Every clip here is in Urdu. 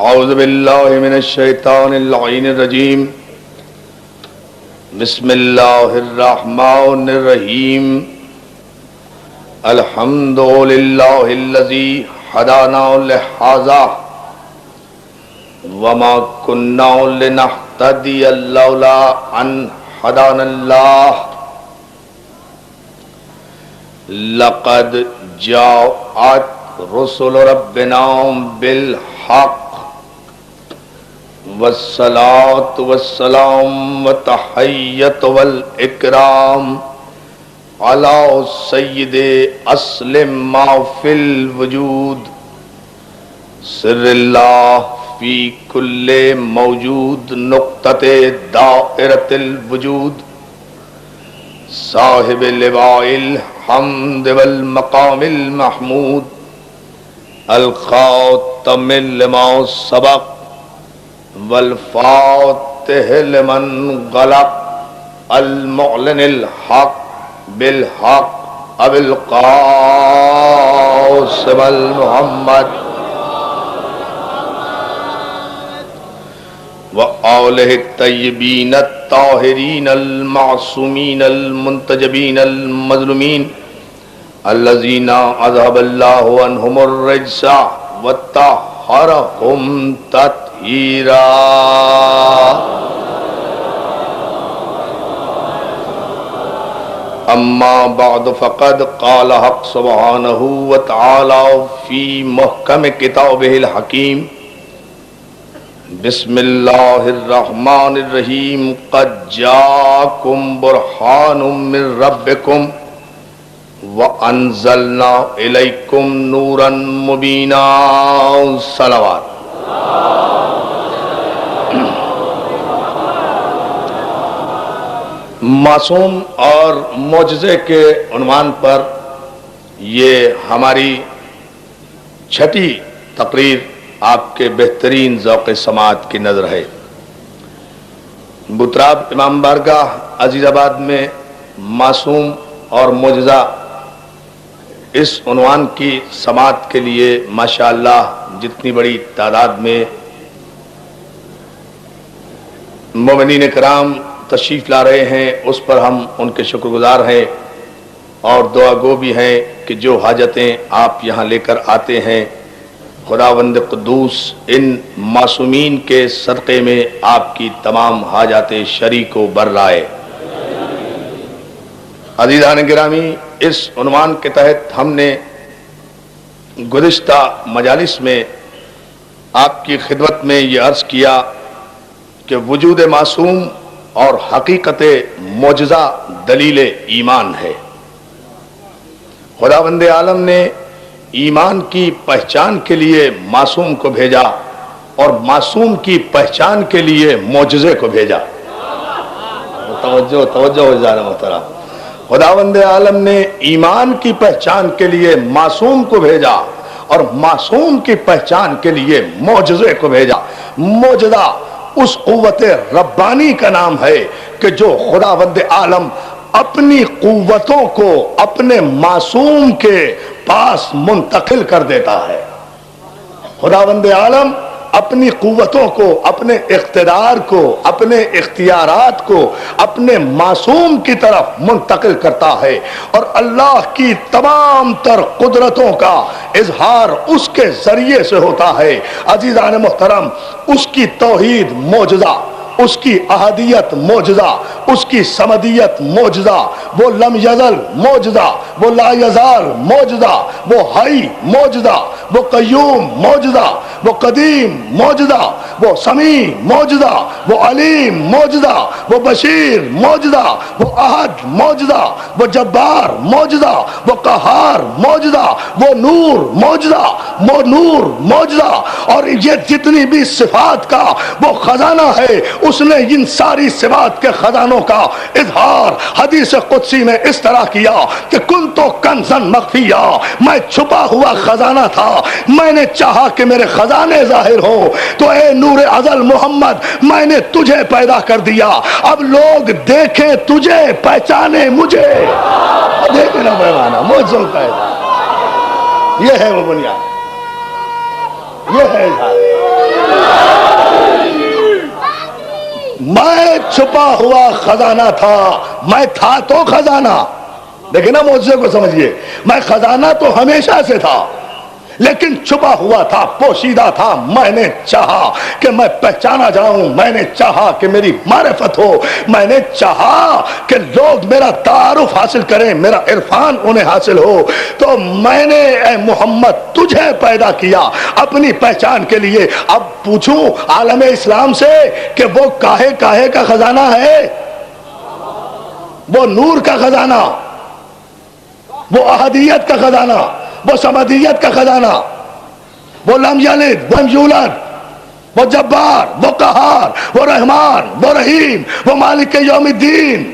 اعوذ باللہ من الشیطان اللعین الرجیم بسم اللہ الرحمن الرحیم الحمد للہ الذی ہدانا لہذا وما كنا لنهتدي لولا ان هدانا اللہ لقد جاءت رسل ربنا بالحق والصلاة والسلام والتحیۃ والاکرام علی سید اسلم ما فی الوجود سر اللہ فی کل موجود نقطۃ دائرۃ الوجود صاحب لواء الحمد والمقام المحمود الخاتم لما سبق والفاتح لمن غلق المعلن الحق بالحق ابو القاسم المحمد وآلہ الطیبین الطاہرین المعصومین المنتجبین المظلومین الذین اذهب اللہ عنہم الرجس وطہرہم تطہیرا اما بعد فقد قال حق سبحانہ وتعالی فی محکم کتابہ الحکیم بسم اللہ الرحمن الرحیم قد جاءکم برہان من ربکم وانزلنا الیکم نورا مبینا صلوات۔ معصوم اور معجزے کے عنوان پر یہ ہماری چھٹی تقریر آپ کے بہترین ذوق سماعت کی نظر ہے۔ بتراب امام بارگاہ عزیز آباد میں معصوم اور معجزہ اس عنوان کی سماعت کے لیے ماشاءاللہ جتنی بڑی تعداد میں مومنین کرام تشریف لا رہے ہیں اس پر ہم ان کے شکر گزار ہیں اور دعا گو بھی ہیں کہ جو حاجتیں آپ یہاں لے کر آتے ہیں خداوند قدوس ان معصومین کے صدقے میں آپ کی تمام حاجات شرعی کو بر لائے۔ عزیزان گرامی، اس عنوان کے تحت ہم نے گزشتہ مجالس میں آپ کی خدمت میں یہ عرض کیا کہ وجود معصوم اور حقیقت معجزہ دلیل ایمان ہے۔ خداوند عالم نے ایمان کی پہچان کے لیے معصوم کو بھیجا اور معصوم کی پہچان کے لیے معجزے کو بھیجا۔ توجہ ہو جانا محترم، خداوند عالم نے ایمان کی پہچان کے لیے معصوم کو بھیجا اور معصوم کی پہچان کے لیے معجزے کو بھیجا۔ معجزہ اس قوت ربانی کا نام ہے کہ جو خداوند عالم اپنی قوتوں کو اپنے معصوم کے پاس منتقل کر دیتا ہے۔ خداوند عالم اپنی قوتوں کو، اپنے اقتدار کو، اپنے اختیارات کو اپنے معصوم کی طرف منتقل کرتا ہے اور اللہ کی تمام تر قدرتوں کا اظہار اس کے ذریعے سے ہوتا ہے۔ عزیزان محترم، اس کی توحید معجزہ، اس کی احدیت معجزہ، اس کی صمدیت معجزہ، وہ لم یزل معجزہ، وہ لا یزال معجزہ، وہ حی معجزہ، وہ قیوم معجزہ، وہ قدیم معجزہ، وہ سمیع معجزہ، وہ علیم معجزہ، وہ بشیر معجزہ، وہ احد معجزہ، وہ جبار معجزہ، وہ قہار معجزہ، وہ نور معجزہ، وہ نور معجزہ، اور یہ جتنی بھی صفات کا وہ خزانہ ہے، اس نے ان ساری صفات کے خزانوں کا اظہار حدیث قدسی میں اس طرح کیا کہ کنتو کنزن مخفیہ، میں چھپا ہوا خزانہ تھا، میں نے چاہا کہ میرے خزانے ظاہر ہوں تو اے نور ازل محمد میں نے تجھے پیدا کر دیا، اب لوگ دیکھیں تجھے پہچانے مجھے۔ دیکھیں نا پیمانہ معجزوں کا، یہ ہے وہ بنیاد، یہ ہے اظہار۔ میں چھپا ہوا خزانہ تھا، میں تھا تو خزانہ، دیکھیں نا معجزے کو سمجھیے، میں خزانہ تو ہمیشہ سے تھا لیکن چھپا ہوا تھا، پوشیدہ تھا، میں نے چاہا کہ میں پہچانا جاؤں، میں نے چاہا کہ میری معرفت ہو، میں نے چاہا کہ لوگ میرا تعارف حاصل کریں، میرا عرفان انہیں حاصل ہو، تو میں نے اے محمد تجھے پیدا کیا اپنی پہچان کے لیے۔ اب پوچھوں عالم اسلام سے کہ وہ کاہے کاہے کا خزانہ ہے؟ وہ نور کا خزانہ، وہ احدیت کا خزانہ، وہ سمدیت کا خزانہ، وہ لم یلد ولم یولد، وہ جبار، وہ قہار، وہ رحمان، وہ رحیم، وہ مالک یوم الدین،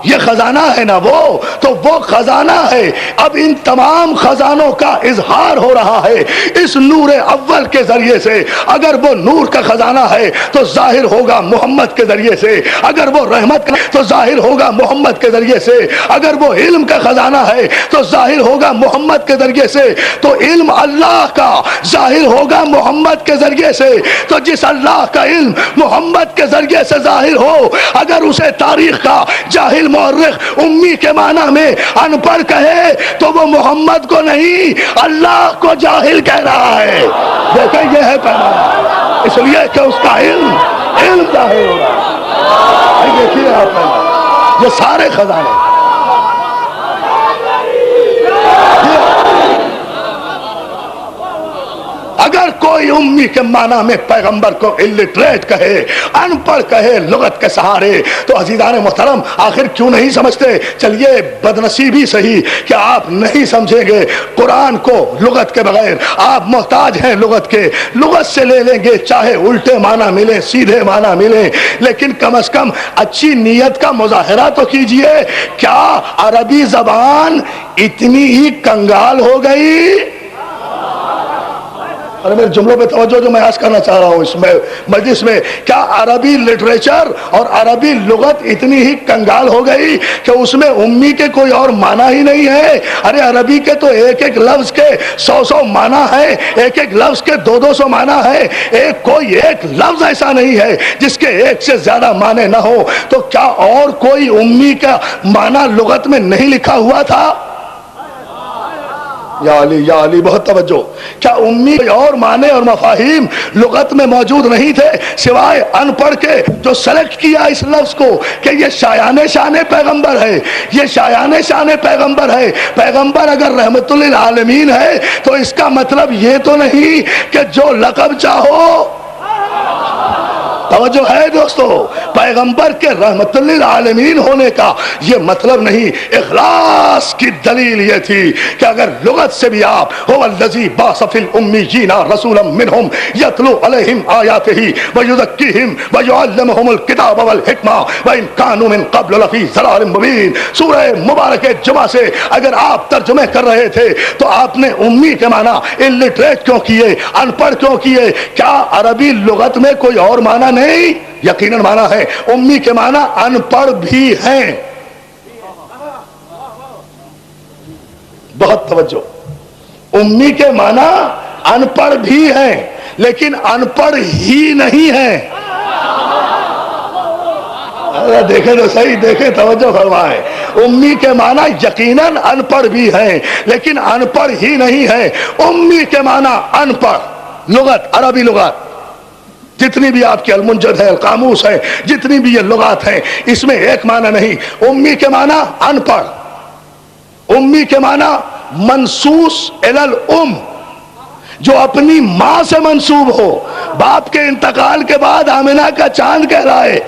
یہ خزانہ ہے نا وہ، تو وہ خزانہ ہے۔ اب ان تمام خزانوں کا اظہار ہو رہا ہے اس نور اول کے ذریعے سے۔ اگر وہ نور کا خزانہ ہے تو ظاہر ہوگا محمد کے ذریعے سے، اگر وہ رحمت کا تو ظاہر ہوگا محمد کے ذریعے سے، اگر وہ علم کا خزانہ ہے تو ظاہر ہوگا محمد کے ذریعے سے، تو علم اللہ کا ظاہر ہوگا محمد کے ذریعے سے۔ تو جس اللہ کا علم محمد کے ذریعے سے ظاہر ہو، اگر اسے تاریخ کا جاہل مورخ امی کے معنی میں ان پڑھ کہے تو وہ محمد کو نہیں اللہ کو جاہل کہہ رہا ہے۔ دیکھیں یہ ہے پیغام، اس لیے کہ اس کا علم ظاہر ہو رہا ہے۔ دیکھیے آپ یہ سارے خزانے، اگر کوئی امی کے معنی میں پیغمبر کو الٹریٹ کہے، ان پڑھ کہے لغت کے سہارے، تو عزیزان محترم آخر کیوں نہیں سمجھتے؟ چلیے بدنصیبی صحیح کہ آپ نہیں سمجھیں گے قرآن کو لغت کے بغیر، آپ محتاج ہیں لغت کے، لغت سے لے لیں گے چاہے الٹے معنی ملیں سیدھے معنی ملیں، لیکن کم از کم اچھی نیت کا مظاہرہ تو کیجئے۔ کیا عربی زبان اتنی ہی کنگال ہو گئی؟ اور میرے جملوں پہ توجہ جو میں عرض کرنا چاہ رہا ہوں اس میں مجلس میں، کیا عربی لٹریچر اور عربی لغت اتنی ہی کنگال ہو گئی کہ اس میں امی کے کوئی اور معنی ہی نہیں ہے؟ ارے عربی کے تو ایک ایک لفظ کے 100 معنی ہے، ایک ایک لفظ کے 200 معنی ہے، کوئی ایک لفظ ایسا نہیں ہے جس کے ایک سے زیادہ معنی نہ ہو۔ تو کیا اور کوئی امی کا معنی لغت میں نہیں لکھا ہوا تھا؟ یا علی بہت توجہ، کیا امی اور معنی اور مفاہیم لغت میں موجود نہیں تھے سوائے ان پڑھ کے جو سلیکٹ کیا اس لفظ کو کہ یہ شایان شان پیغمبر ہے، یہ شایان شان پیغمبر ہے؟ پیغمبر اگر رحمت للعالمین ہے تو اس کا مطلب یہ تو نہیں کہ جو لقب چاہو، توجہ ہے دوستو، پیغمبر کے رحمت للعالمین ہونے کا یہ مطلب نہیں۔ اخلاص کی دلیل یہ تھی کہ اگر لغت سے بھی آپ هو الذی بعث فی الامیین رسولا منہم یتلو علیہم آیاتہ ویزکیہم ویعلمہم الکتاب والحکمہ وان کانوا من قبل لفی ضلال مبین، سورہ مبارک جمعہ سے اگر آپ ترجمے کر رہے تھے تو آپ نے امی کے معنی الٹریٹ کیوں کیے، ان پڑھ کیوں کیے؟ کیا عربی لغت میں کوئی اور معنی نہیں؟ یقیناً معنی ہے، امی کے معنی ان پڑھ بھی ہیں۔ بہت توجہ، امی کے معنی ان پڑھ بھی ہیں لیکن ان پڑھ ہی نہیں ہیں۔ دیکھیں تو صحیح، دیکھیں توجہ فرمائیں، امی کے معنی یقیناً ان پڑھ بھی ہیں لیکن ان پڑھ ہی نہیں ہیں۔ امی کے معنی ان پڑھ، لغت عربی لغت جتنی بھی آپ کی المنجد ہے، القاموس ہے، جتنی بھی یہ لغات ہیں، اس میں ایک معنی نہیں۔ امی کے معنی ان پڑھ، امی کے معنی منسوس الی الام، جو اپنی ماں سے منسوب ہو، باپ کے انتقال کے بعد آمنہ کا چاند کہہ رہا ہے،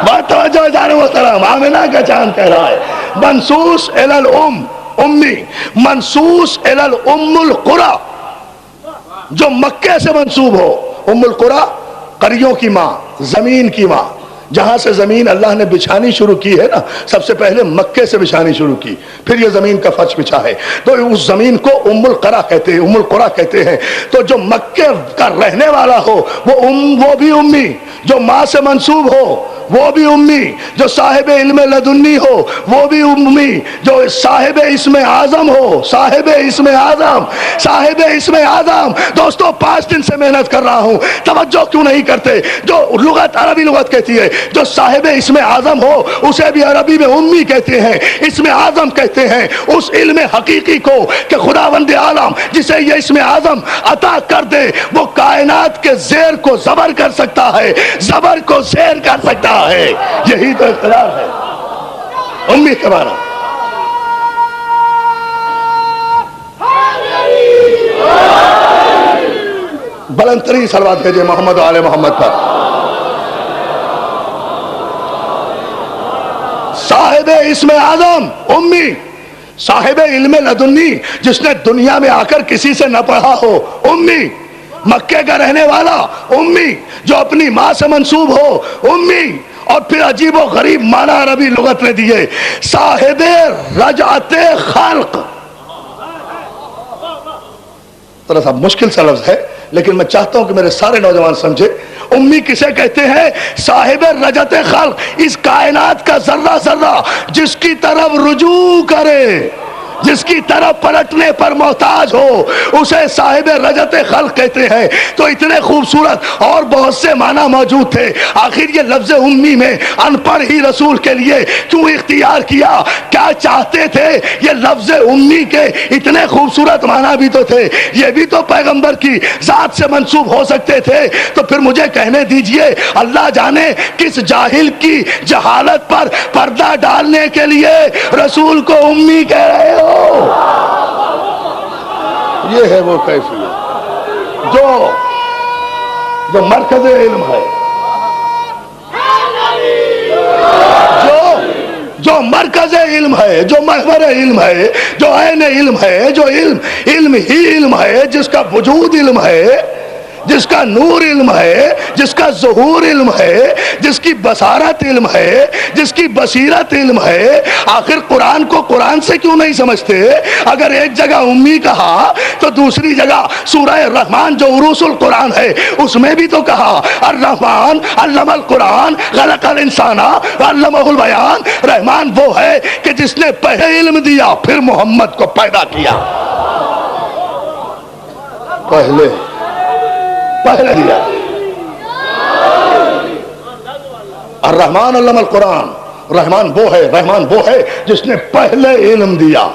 بات توجہ جانے محترم، آمنہ کا چاند کہہ رہا ہے، منسوس الی الام، امی، منسوس الی الام القری، جو مکے سے منسوب ہو۔ ام القری قریوں کی ماں، زمین کی ماں، جہاں سے زمین اللہ نے بچھانی شروع کی ہے نا، سب سے پہلے مکے سے بچھانی شروع کی، پھر یہ زمین کا فرش بچھا ہے، تو اس زمین کو ام القری کہتے ہیں، ام القری کہتے ہیں۔ تو جو مکے کا رہنے والا ہو وہ بھی امی، جو ماں سے منسوب ہو وہ بھی امی، جو صاحب علم لدنی ہو وہ بھی امی، جو صاحب اسم اعظم ہو، صاحب اسم اعظم، صاحب اسم اعظم۔ دوستو 5 دن سے محنت کر رہا ہوں، توجہ کیوں نہیں کرتے؟ جو لغت عربی لغت کہتی ہے جو صاحب اسم اعظم ہو اسے بھی عربی میں امی کہتے ہیں، اسم اعظم کہتے ہیں اس علم حقیقی کو کہ خداوند عالم جسے یہ اسم اعظم عطا کر دے وہ کائنات کے زیر کو زبر کر سکتا ہے، زبر کو زیر کر سکتا ہے۔ یہی تو اقتدار ہے امی کے معنی۔ بلند ترین صلوات بھیجے محمد و آل محمد پر۔ صاحب اسم اعظم امی، صاحب علم لدنی جس نے دنیا میں آ کر کسی سے نہ پڑھا ہو امی، مکے کا رہنے والا امی، جو اپنی ماں سے منسوب ہو امی، اور پھر عجیب و غریب معنی عربی لغت نے دیے صاحب رجعت خلق۔ تھوڑا سا مشکل سا لفظ ہے لیکن میں چاہتا ہوں کہ میرے سارے نوجوان سمجھے امی کسے کہتے ہیں؟ صاحب رجعت خلق، اس کائنات کا ذرہ ذرہ جس کی طرف رجوع کرے، جس کی طرف پلٹنے پر محتاج ہو اسے صاحب رجعت خلق کہتے ہیں۔ تو اتنے خوبصورت اور بہت سے معنی موجود تھے، آخر یہ لفظ امی میں ان پڑھ ہی رسول کے لیے کیوں اختیار کیا؟ کیا چاہتے تھے؟ یہ لفظ امی کے اتنے خوبصورت معنی بھی تو تھے، یہ بھی تو پیغمبر کی ذات سے منسوب ہو سکتے تھے۔ تو پھر مجھے کہنے دیجئے اللہ جانے کس جاہل کی جہالت پر پردہ ڈالنے کے لیے رسول کو امی کہہ رہے ہو؟ یہ ہے وہ کیفیت جو مرکز علم ہے، جو مرکز علم ہے، جو محور علم ہے، جو عین علم ہے، جو علم ہی علم ہے، جس کا وجود علم ہے، جس کا نور علم ہے، جس کا ظہور علم ہے، جس کی بصارت علم ہے، جس کی بصیرت علم ہے۔ آخر قرآن کو قرآن سے کیوں نہیں سمجھتے؟ اگر ایک جگہ امی کہا تو دوسری جگہ سورہ الرحمن جو عروس القرآن ہے اس میں بھی تو کہا الرحمن علم القرآن خلق الانسان علمہ البیان۔ رحمان وہ ہے کہ جس نے پہلے علم دیا پھر محمد کو پیدا کیا، پہلے دیا۔ الرحمن علم القرآن، رحمان وہ ہے جس نے پہلے علم دیا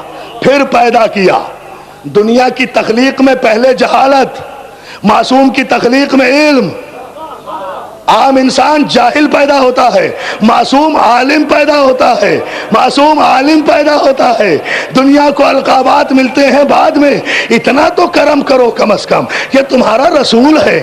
پھر پیدا کیا۔ دنیا کی تخلیق میں پہلے جہالت، معصوم کی تخلیق میں علم۔ عام انسان جاہل پیدا ہوتا ہے، معصوم عالم پیدا ہوتا ہے، معصوم عالم پیدا ہوتا ہے۔ دنیا کو القابات ملتے ہیں بعد میں، اتنا تو کرم کرو کم از کم، یہ تمہارا رسول ہے،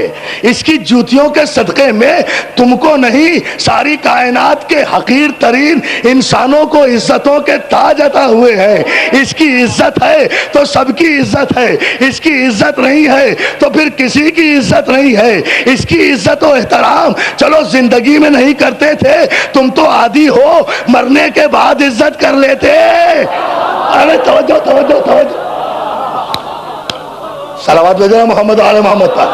اس کی جوتیوں کے صدقے میں تم کو نہیں ساری کائنات کے حقیر ترین انسانوں کو عزتوں کے تاج عطا ہوئے ہیں۔ اس کی عزت ہے تو سب کی عزت ہے، اس کی عزت نہیں ہے تو پھر کسی کی عزت نہیں ہے۔ اس کی عزت و احترام چلو زندگی میں نہیں کرتے تھے، تم تو عادی ہو مرنے کے بعد عزت کر لیتے۔ ارے توجہ توجہ توجہ، صلوات بھیجنا محمد آل محمد پر۔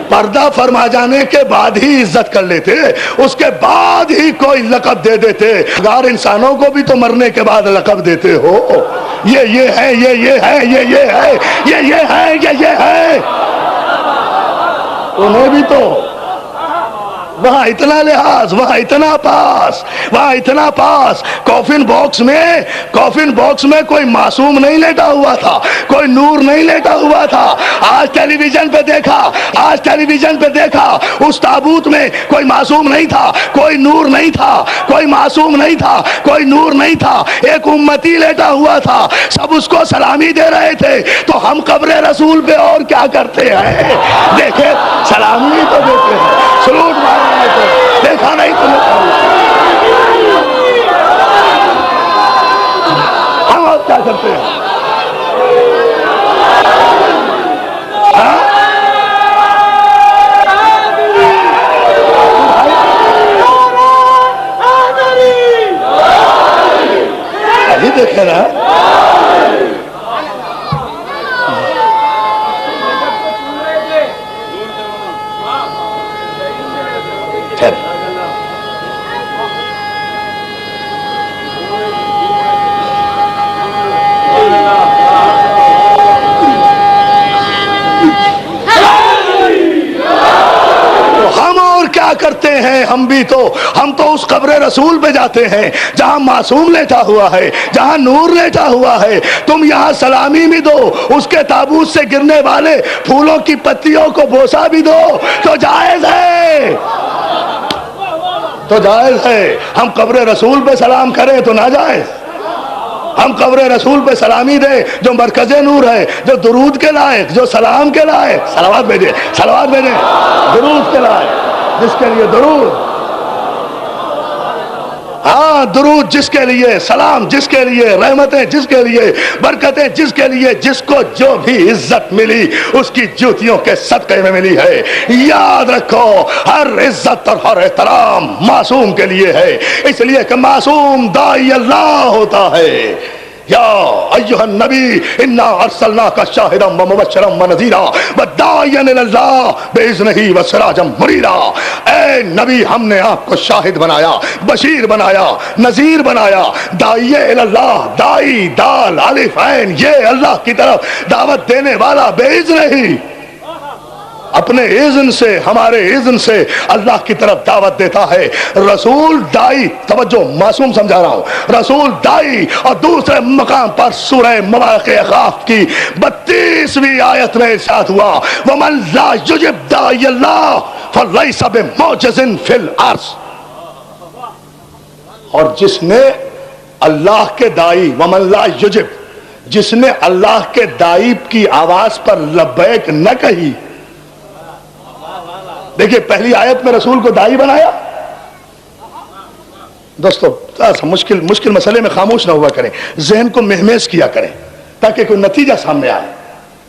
پردہ فرما جانے کے بعد ہی عزت کر لیتے، اس کے بعد ہی کوئی لقب دے دیتے۔ اگر انسانوں کو بھی تو مرنے کے بعد لقب دیتے ہو، یہ ہے، یہ ہے، یہ ہے، انہیں بھی تو وہاں اتنا لحاظ، وہاں اتنا پاس، وہاں اتنا پاس۔ کافن باکس میں کوئی معصوم نہیں لیٹا ہوا تھا، کوئی نور نہیں لیٹا ہوا تھا۔ آج ٹیلی ویژن پہ دیکھا اس تابوت میں کوئی معصوم نہیں تھا، کوئی نور نہیں تھا، کوئی معصوم نہیں تھا، کوئی نور نہیں تھا، ایک امتی لیٹا ہوا تھا، سب اس کو سلامی دے رہے تھے۔ تو ہم قبر رسول پہ اور کیا کرتے ہیں؟ دیکھیں سلامی تو دیتے ہیں، سلوٹ مارے دیکھا نہیں تمہیں، ہم اور کیا کرتے ہیں؟ ابھی دیکھے نا گئے ہیں ہم تو اس قبر رسول پہ جاتے ہیں جہاں معصوم لیٹا ہوا ہے، جہاں نور لیٹا ہوا ہے. تم یہاں سلامی بھی دو، اس کے تابوت سے گرنے والے پھولوں کی پتیوں کو بوسہ بھی دو تو جائز ہے، تو جائز ہے. ہم قبر رسول پہ سلام کریں تو ناجائز. ہم قبر رسول پہ سلامی دیں جو مرکز نور ہے، جو درود کے لائق، جو سلام کے لائق. صلوات بھیجیں، صلوات بھیجیں. درود کے لائق، جس کے لیے درود، ہاں درود جس کے لیے، سلام جس کے لیے، رحمتیں جس کے لیے، برکتیں جس کے لیے، جس کو جو بھی عزت ملی اس کی جوتیوں کے صدقے میں ملی ہے. یاد رکھو ہر عزت اور ہر احترام معصوم کے لیے ہے، اس لیے کہ معصوم داعی اللہ ہوتا ہے. یا ایھا النبی انا ارسلناک شاہدا ومبشرا ونذیرا وداعیا الی اللہ باذنہ وسراجا منیرا. اے نبی ہم نے آپ کو شاہد بنایا، بشیر بنایا، نذیر بنایا، داعی الی اللہ، داعی دال الف عین یہ اللہ کی طرف دعوت دینے والا باذنہ، اپنے اذن سے، ہمارے اذن سے اللہ کی طرف دعوت دیتا ہے. رسول دائی، توجہ معصوم سمجھا رہا ہوں، رسول دائی. اور دوسرے مقام پر سورہ مبارکہ قاف کی 32ویں آیت میں ارشاد ہوا وَمَن لَا يُجِبْ دَاعِيَ اللَّهِ فَلَيْسَ بِمُعْجِزٍ فِي الْأَرْضِ. اور جس نے اللہ کے دائی، وَمَن لَا يُجِبْ، جس نے اللہ کے دائی کی آواز پر لبیک نہ کہی. دیکھیے پہلی آیت میں رسول کو داعی بنایا. دوستو مشکل مسئلے میں خاموش نہ ہوا کریں، ذہن کو مہمیز کیا کریں تاکہ کوئی نتیجہ سامنے آئے.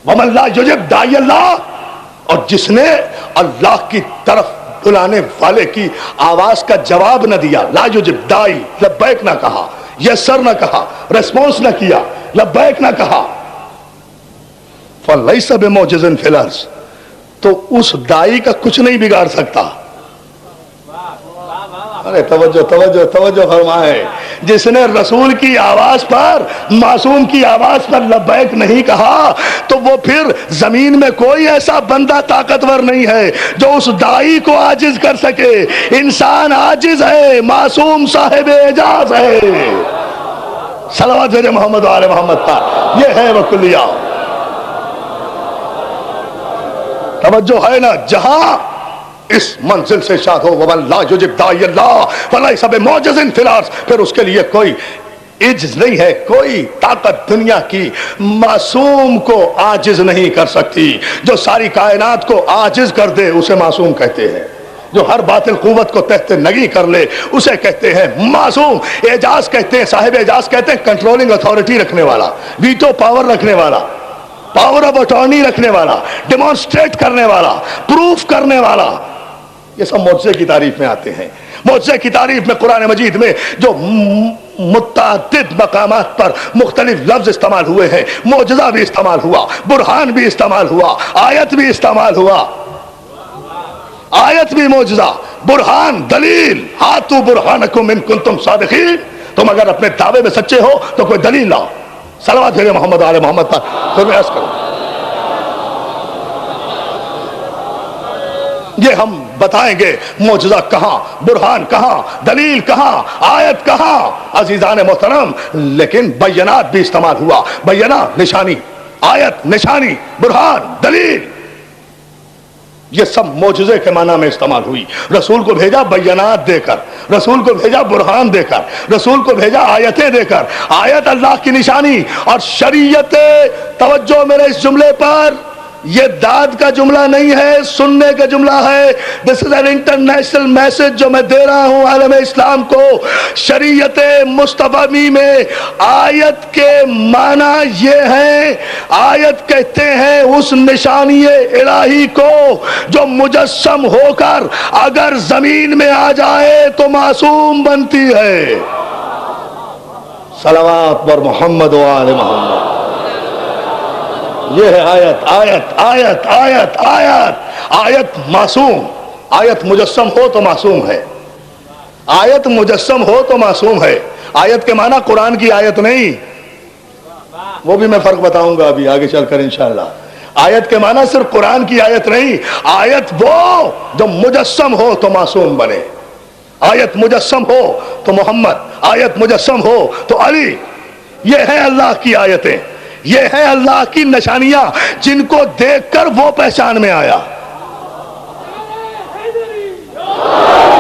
وَمَن لَا يُجِبْ دَاعِيَ اللَّهِ، اور جس نے اللہ کی طرف بلانے والے کی آواز کا جواب نہ دیا، لا یجب داعی، لبیک نہ کہا، یسر نہ کہا، ریسپونس نہ کیا، لبیک نہ کہا، فَلَيْسَ بِمُعْجِزٍ فِي الْأَرْضِ، تو اس دائی کا کچھ نہیں بگاڑ سکتا. ارے توجہ توجہ توجہ فرمائے. جس نے رسول کی آواز پر، معصوم کی آواز پر لبیک نہیں کہا تو وہ پھر زمین میں کوئی ایسا بندہ طاقتور نہیں ہے جو اس دائی کو عاجز کر سکے. انسان عاجز ہے، معصوم صاحب اعجاز ہے. صلوات بھیجے محمد و آل محمد پر. یہ ہے وہ کلیہ. توجہ ہے نا. جہاں اس منزل سے شاد ہو وَمَن لَا يُجِبْ دَاعِيَ اللَّهِ فَلَيْسَ بِمُعْجِزٍ فِي الْأَرْضِ، پھر اس کے لیے کوئی عجز نہیں ہے، کوئی طاقت دنیا کی معصوم کو عاجز نہیں کر سکتی. جو ساری کائنات کو عاجز کر دے اسے معصوم کہتے ہیں. جو ہر باطل قوت کو تحت نگی کر لے اسے کہتے ہیں معصوم. اعجاز کہتے ہیں، صاحب اعجاز کہتے ہیں کنٹرولنگ اتھارٹی رکھنے والا، ویٹو پاور رکھنے والا، پاور آف اٹارنی رکھنے والا، ڈیمانسٹریٹ کرنے والا، پروف کرنے والا. یہ سب معجزے کی تعریف میں آتے ہیں. معجزے کی تعریف میں قرآن مجید میں جو متعدد مقامات پر مختلف لفظ استعمال ہوئے ہیں، معجزہ بھی استعمال ہوا، برہان بھی استعمال ہوا، آیت بھی استعمال ہوا. آیت بھی معجزہ، برہان، دلیل. ہاتھو برہانکم ان کنتم صادقین، تم اگر اپنے دعوے میں سچے ہو تو کوئی دلیل لاؤ. صلوات بھیجے محمد آل محمد پر. پھر میں عرض کروں یہ ہم بتائیں گے معجزہ کہاں، برہان کہاں، دلیل کہاں، آیت کہاں عزیزان محترم. لیکن بینات بھی استعمال ہوا. بینہ نشانی، آیت نشانی، برہان دلیل، یہ سب معجزے کے معنی میں استعمال ہوئی. رسول کو بھیجا بینات دے کر، رسول کو بھیجا برہان دے کر، رسول کو بھیجا آیتیں دے کر. آیت اللہ کی نشانی اور شریعت. توجہ میرے اس جملے پر، یہ داد کا جملہ نہیں ہے، سننے کا جملہ ہے. دس از این انٹرنیشنل میسج جو میں دے رہا ہوں عالم اسلام کو. شریعت مصطفی میں آیت کے معنی یہ ہیں، آیت کہتے ہیں اس نشانی الہی کو جو مجسم ہو کر اگر زمین میں آ جائے تو معصوم بنتی ہے. صلوات پر محمد و آل محمد. یہ ہے آیت. آیت آیت آیت آیت آیت معصوم. آیت مجسم ہو تو معصوم ہے. آیت مجسم ہو تو معصوم ہے. آیت کے معنی قرآن کی آیت نہیں، وہ بھی میں فرق بتاؤں گا ابھی آگے چل کر انشاءاللہ. آیت کے معنی صرف قرآن کی آیت نہیں، آیت وہ جو مجسم ہو تو معصوم بنے، آیت مجسم ہو تو محمد، آیت مجسم ہو تو علی. یہ ہیں اللہ کی آیتیں، یہ ہیں اللہ کی نشانیاں جن کو دیکھ کر وہ پہچان میں آیا،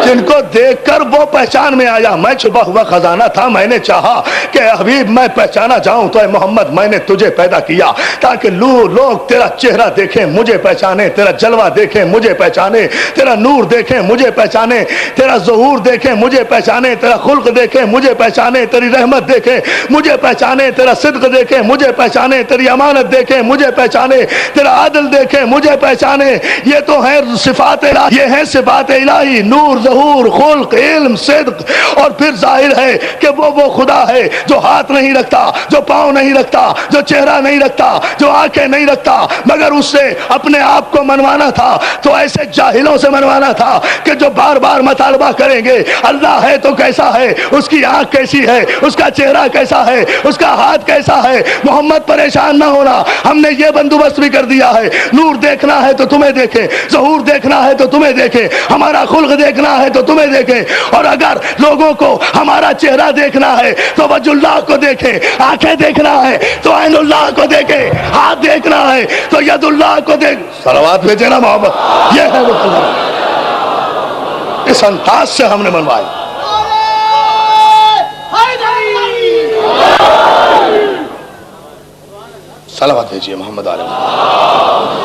جن کو دیکھ کر وہ پہچان میں آیا. میں چھپا ہوا خزانہ تھا، میں نے چاہا کہ حبیب میں پہچانا جاؤں تو اے محمد میں نے تجھے پیدا کیا تاکہ لوگ تیرا چہرہ دیکھیں مجھے پہچانے، تیرا جلوہ دیکھیں مجھے پہچانے، تیرا نور دیکھیں مجھے پہچانے، تیرا ظہور دیکھیں مجھے پہچانے، تیرا خلق دیکھیں مجھے پہچانے، تیری رحمت دیکھیں مجھے پہچانے، تیرا صدق دیکھیں مجھے پہچانے، تیری امانت دیکھیں مجھے پہچانے، تیرا عدل دیکھیں مجھے پہچانے. یہ تو ہیں صفات الہی، یہ ہیں صفات الہی، نور، ظہور، خلق، علم، صدق. اور پھر ظاہر ہے کہ وہ خدا ہے جو ہاتھ نہیں رکھتا، جو پاؤں نہیں رکھتا، جو چہرہ نہیں رکھتا، جو آنکھیں نہیں رکھتا، مگر اس سے اپنے آپ کو منوانا تھا تو ایسے جاہلوں سے منوانا تھا کہ جو بار بار مطالبہ کریں گے اللہ ہے تو کیسا ہے، اس کی آنکھ کیسی ہے، اس کا چہرہ کیسا ہے، اس کا ہاتھ کیسا ہے. محمد پریشان نہ ہونا، ہم نے یہ بندوبست بھی کر دیا ہے، نور دیکھنا ہے تو تمہیں دیکھیں، ظہور دیکھنا ہے تو تمہیں دیکھیں، ہمارا خلق دیکھنا ہے تو تمہیں دیکھیں. اور اگر لوگوں کو ہمارا چہرہ دیکھنا ہے تو وجہ اللہ کو دیکھیں، آنکھیں دیکھنا ہے تو عین اللہ کو دیکھیں، ہاتھ دیکھنا ہے تو ید اللہ کو دیکھ. صلوات بھیجے نا محمد. یہ ہے وہ خدا، اس انداز سے ہم نے منوائی. صلوات بھیجیے محمد علیہ وسلم.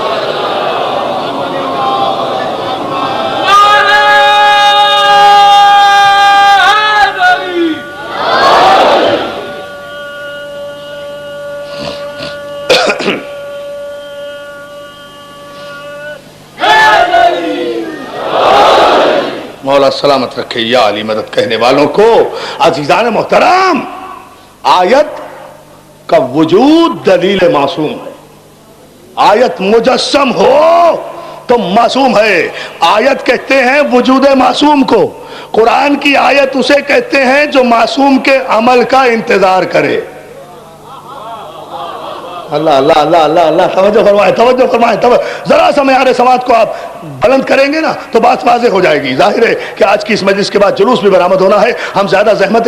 مولا سلامت رکھے یا علی مدد کہنے والوں کو. عزیزان محترم، آیت کا وجود دلیل معصوم ہے. آیت مجسم ہو تو معصوم ہے. آیت کہتے ہیں وجود معصوم کو. قرآن کی آیت اسے کہتے ہیں جو معصوم کے عمل کا انتظار کرے. اللہ اللہ اللہ اللہ اللہ، توجہ فرمائیں، توجہ فرمائیں. ذرا سا معیار سماعت کو آپ بلند کریں گے نا تو بات واضح ہو جائے گی. ظاہر ہے کہ آج کی اس مجلس کے بعد جلوس بھی برآمد ہونا ہے. ہم زیادہ زحمت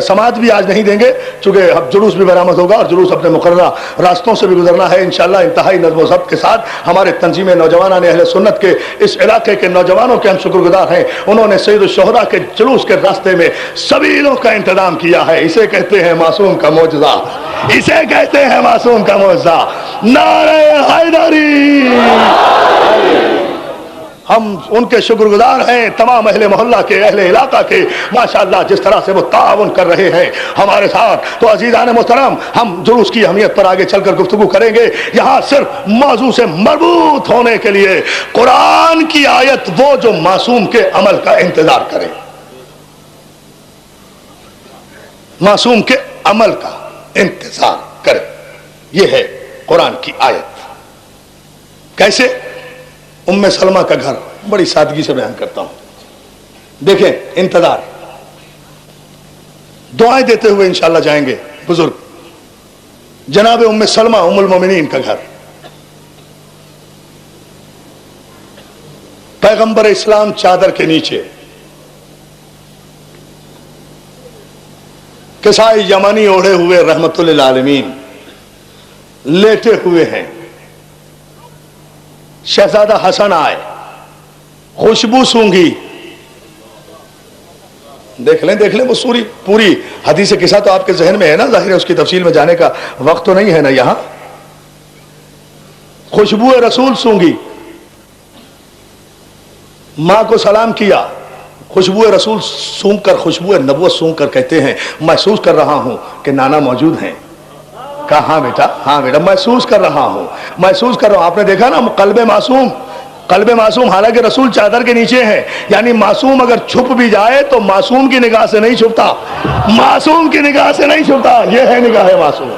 سماعت بھی آج نہیں دیں گے چونکہ اب جلوس بھی برآمد ہوگا اور جلوس اپنے مقررہ راستوں سے بھی گزرنا ہے انشاءاللہ انتہائی نظم و ضبط کے ساتھ. ہمارے تنظیم نوجوانان اہل سنت کے اس علاقے کے نوجوانوں کے ہم شکر گزار ہیں. انہوں نے سید الشہداء کے جلوس کے راستے میں سبیلوں کا انتظام کیا ہے. اسے کہتے ہیں معصوم کا معجزہ، اسے کہتے ہیں معصوم کا معجزہ. نعرہ حیدری. ہم ان کے شکر گزار ہیں، تمام اہل محلہ کے، اہل علاقہ کے، ماشاءاللہ جس طرح سے وہ تعاون کر رہے ہیں ہمارے ساتھ. تو عزیزان محترم، ہم جلوس کی اہمیت پر آگے چل کر گفتگو کریں گے. یہاں صرف موضوع سے مربوط ہونے کے لیے قرآن کی آیت وہ جو معصوم کے عمل کا انتظار کرے، معصوم کے عمل کا انتظار کرے، یہ ہے قرآن کی آیت. کیسے؟ ام سلمہ کا گھر، بڑی سادگی سے بیان کرتا ہوں. دیکھیں انتظار، دعائیں دیتے ہوئے انشاءاللہ جائیں گے بزرگ. جناب ام سلمہ ام المومنین کا گھر، پیغمبر اسلام چادر کے نیچے، کسائی یمنی اوڑھے ہوئے رحمت للعالمین لیٹے ہوئے ہیں. شہزادہ حسن آئے، خوشبو سونگھی. دیکھ لیں وہ پوری حدیث قصہ تو آپ کے ذہن میں ہے نا. ظاہر ہے اس کی تفصیل میں جانے کا وقت تو نہیں ہے نا یہاں. خوشبو رسول سونگھی، ماں کو سلام کیا. خوشبو رسول سونگ کر، خوشبو نبوت سونگ کر کہتے ہیں محسوس کر رہا ہوں کہ نانا موجود ہیں. کہا ہاں بیٹا محسوس کر رہا ہوں. آپ نے دیکھا نا قلب معصوم، حالانکہ رسول چادر کے نیچے ہیں. یعنی معصوم اگر چھپ بھی جائے تو معصوم کی نگاہ سے نہیں چھپتا، معصوم کی نگاہ سے نہیں چھپتا. یہ ہے نگاہ معصوم.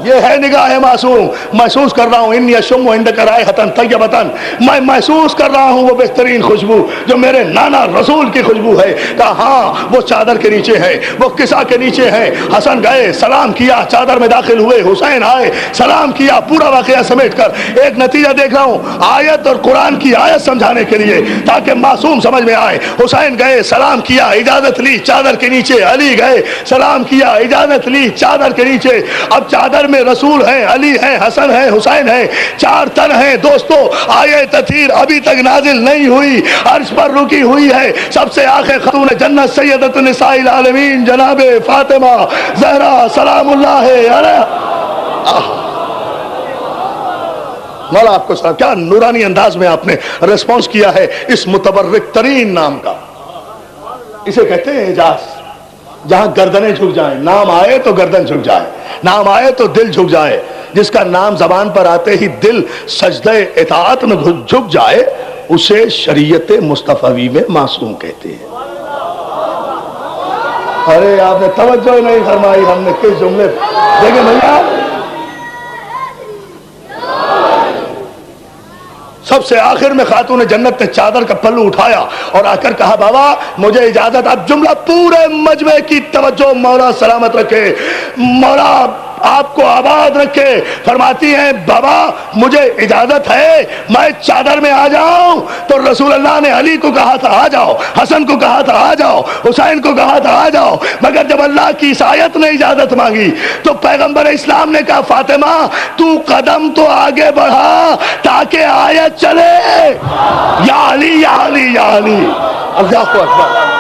یہ ہے نگاہ معصوم. محسوس کر رہا ہوں انی اشم عندک رائحۃ طیبۃ، میں محسوس کر رہا ہوں وہ بہترین خوشبو جو میرے نانا رسول کی خوشبو ہے. کہا ہاں وہ چادر کے نیچے ہے، وہ کسا کے نیچے ہے. حسن گئے سلام کیا، چادر میں داخل ہوئے، حسین آئے سلام کیا. پورا واقعہ سمیٹ کر ایک نتیجہ دیکھ رہا ہوں آیت اور قرآن کی آیت سمجھانے کے لیے تاکہ معصوم سمجھ میں آئے. حسین گئے سلام کیا، اجازت لی چادر کے نیچے. علی گئے سلام کیا، اجازت لی چادر کے نیچے. اب چادر میں رسول ہیں، علی ہیں، حسن ہیں، حسین ہیں، 4 تن ہیں. دوستو آیت تطہیر ابھی تک نازل نہیں ہوئی، عرش پر رکی ہوئی ہے. سب سے آخر خاتون جنت سیدۃ النساء العالمین جناب فاطمہ زہرا سلام اللہ علیہا. مولا آپ کو کیا نورانی انداز میں آپ نے ریسپانس کیا ہے اس متبرک ترین نام کا. اسے کہتے ہیں اعجاز، جہاں گردنیں جھک جائیں. نام آئے تو گردن جھک جائے، نام آئے تو دل جھک جائے. جس کا نام زبان پر آتے ہی دل سجدہ اطاعت میں جھک جائے اسے شریعت مصطفی میں معصوم کہتے ہیں. ارے آپ نے توجہ نہیں فرمائی، ہم نے کس جملے دیکھیں بھیا. سب سے آخر میں خاتون جنت نے چادر کا پلو اٹھایا اور آ کر کہا بابا مجھے اجازت. اب جملہ پورے مجمع کی توجہ، مولا سلامت رکھے، مولا آپ کو آباد رکھے. فرماتی ہیں بابا مجھے اجازت ہے میں چادر میں آ جاؤں؟ تو رسول اللہ نے علی کو کہا تھا آ جاؤ، حسن کو کہا تھا آ جاؤ، حسین کو کہا تھا آ جاؤ. مگر جب اللہ کی اس آیت نے اجازت مانگی تو پیغمبر اسلام نے کہا فاطمہ تو قدم تو آگے بڑھا تاکہ آیت چلے. یا علی یا علی یا علی. اللہ اکبر.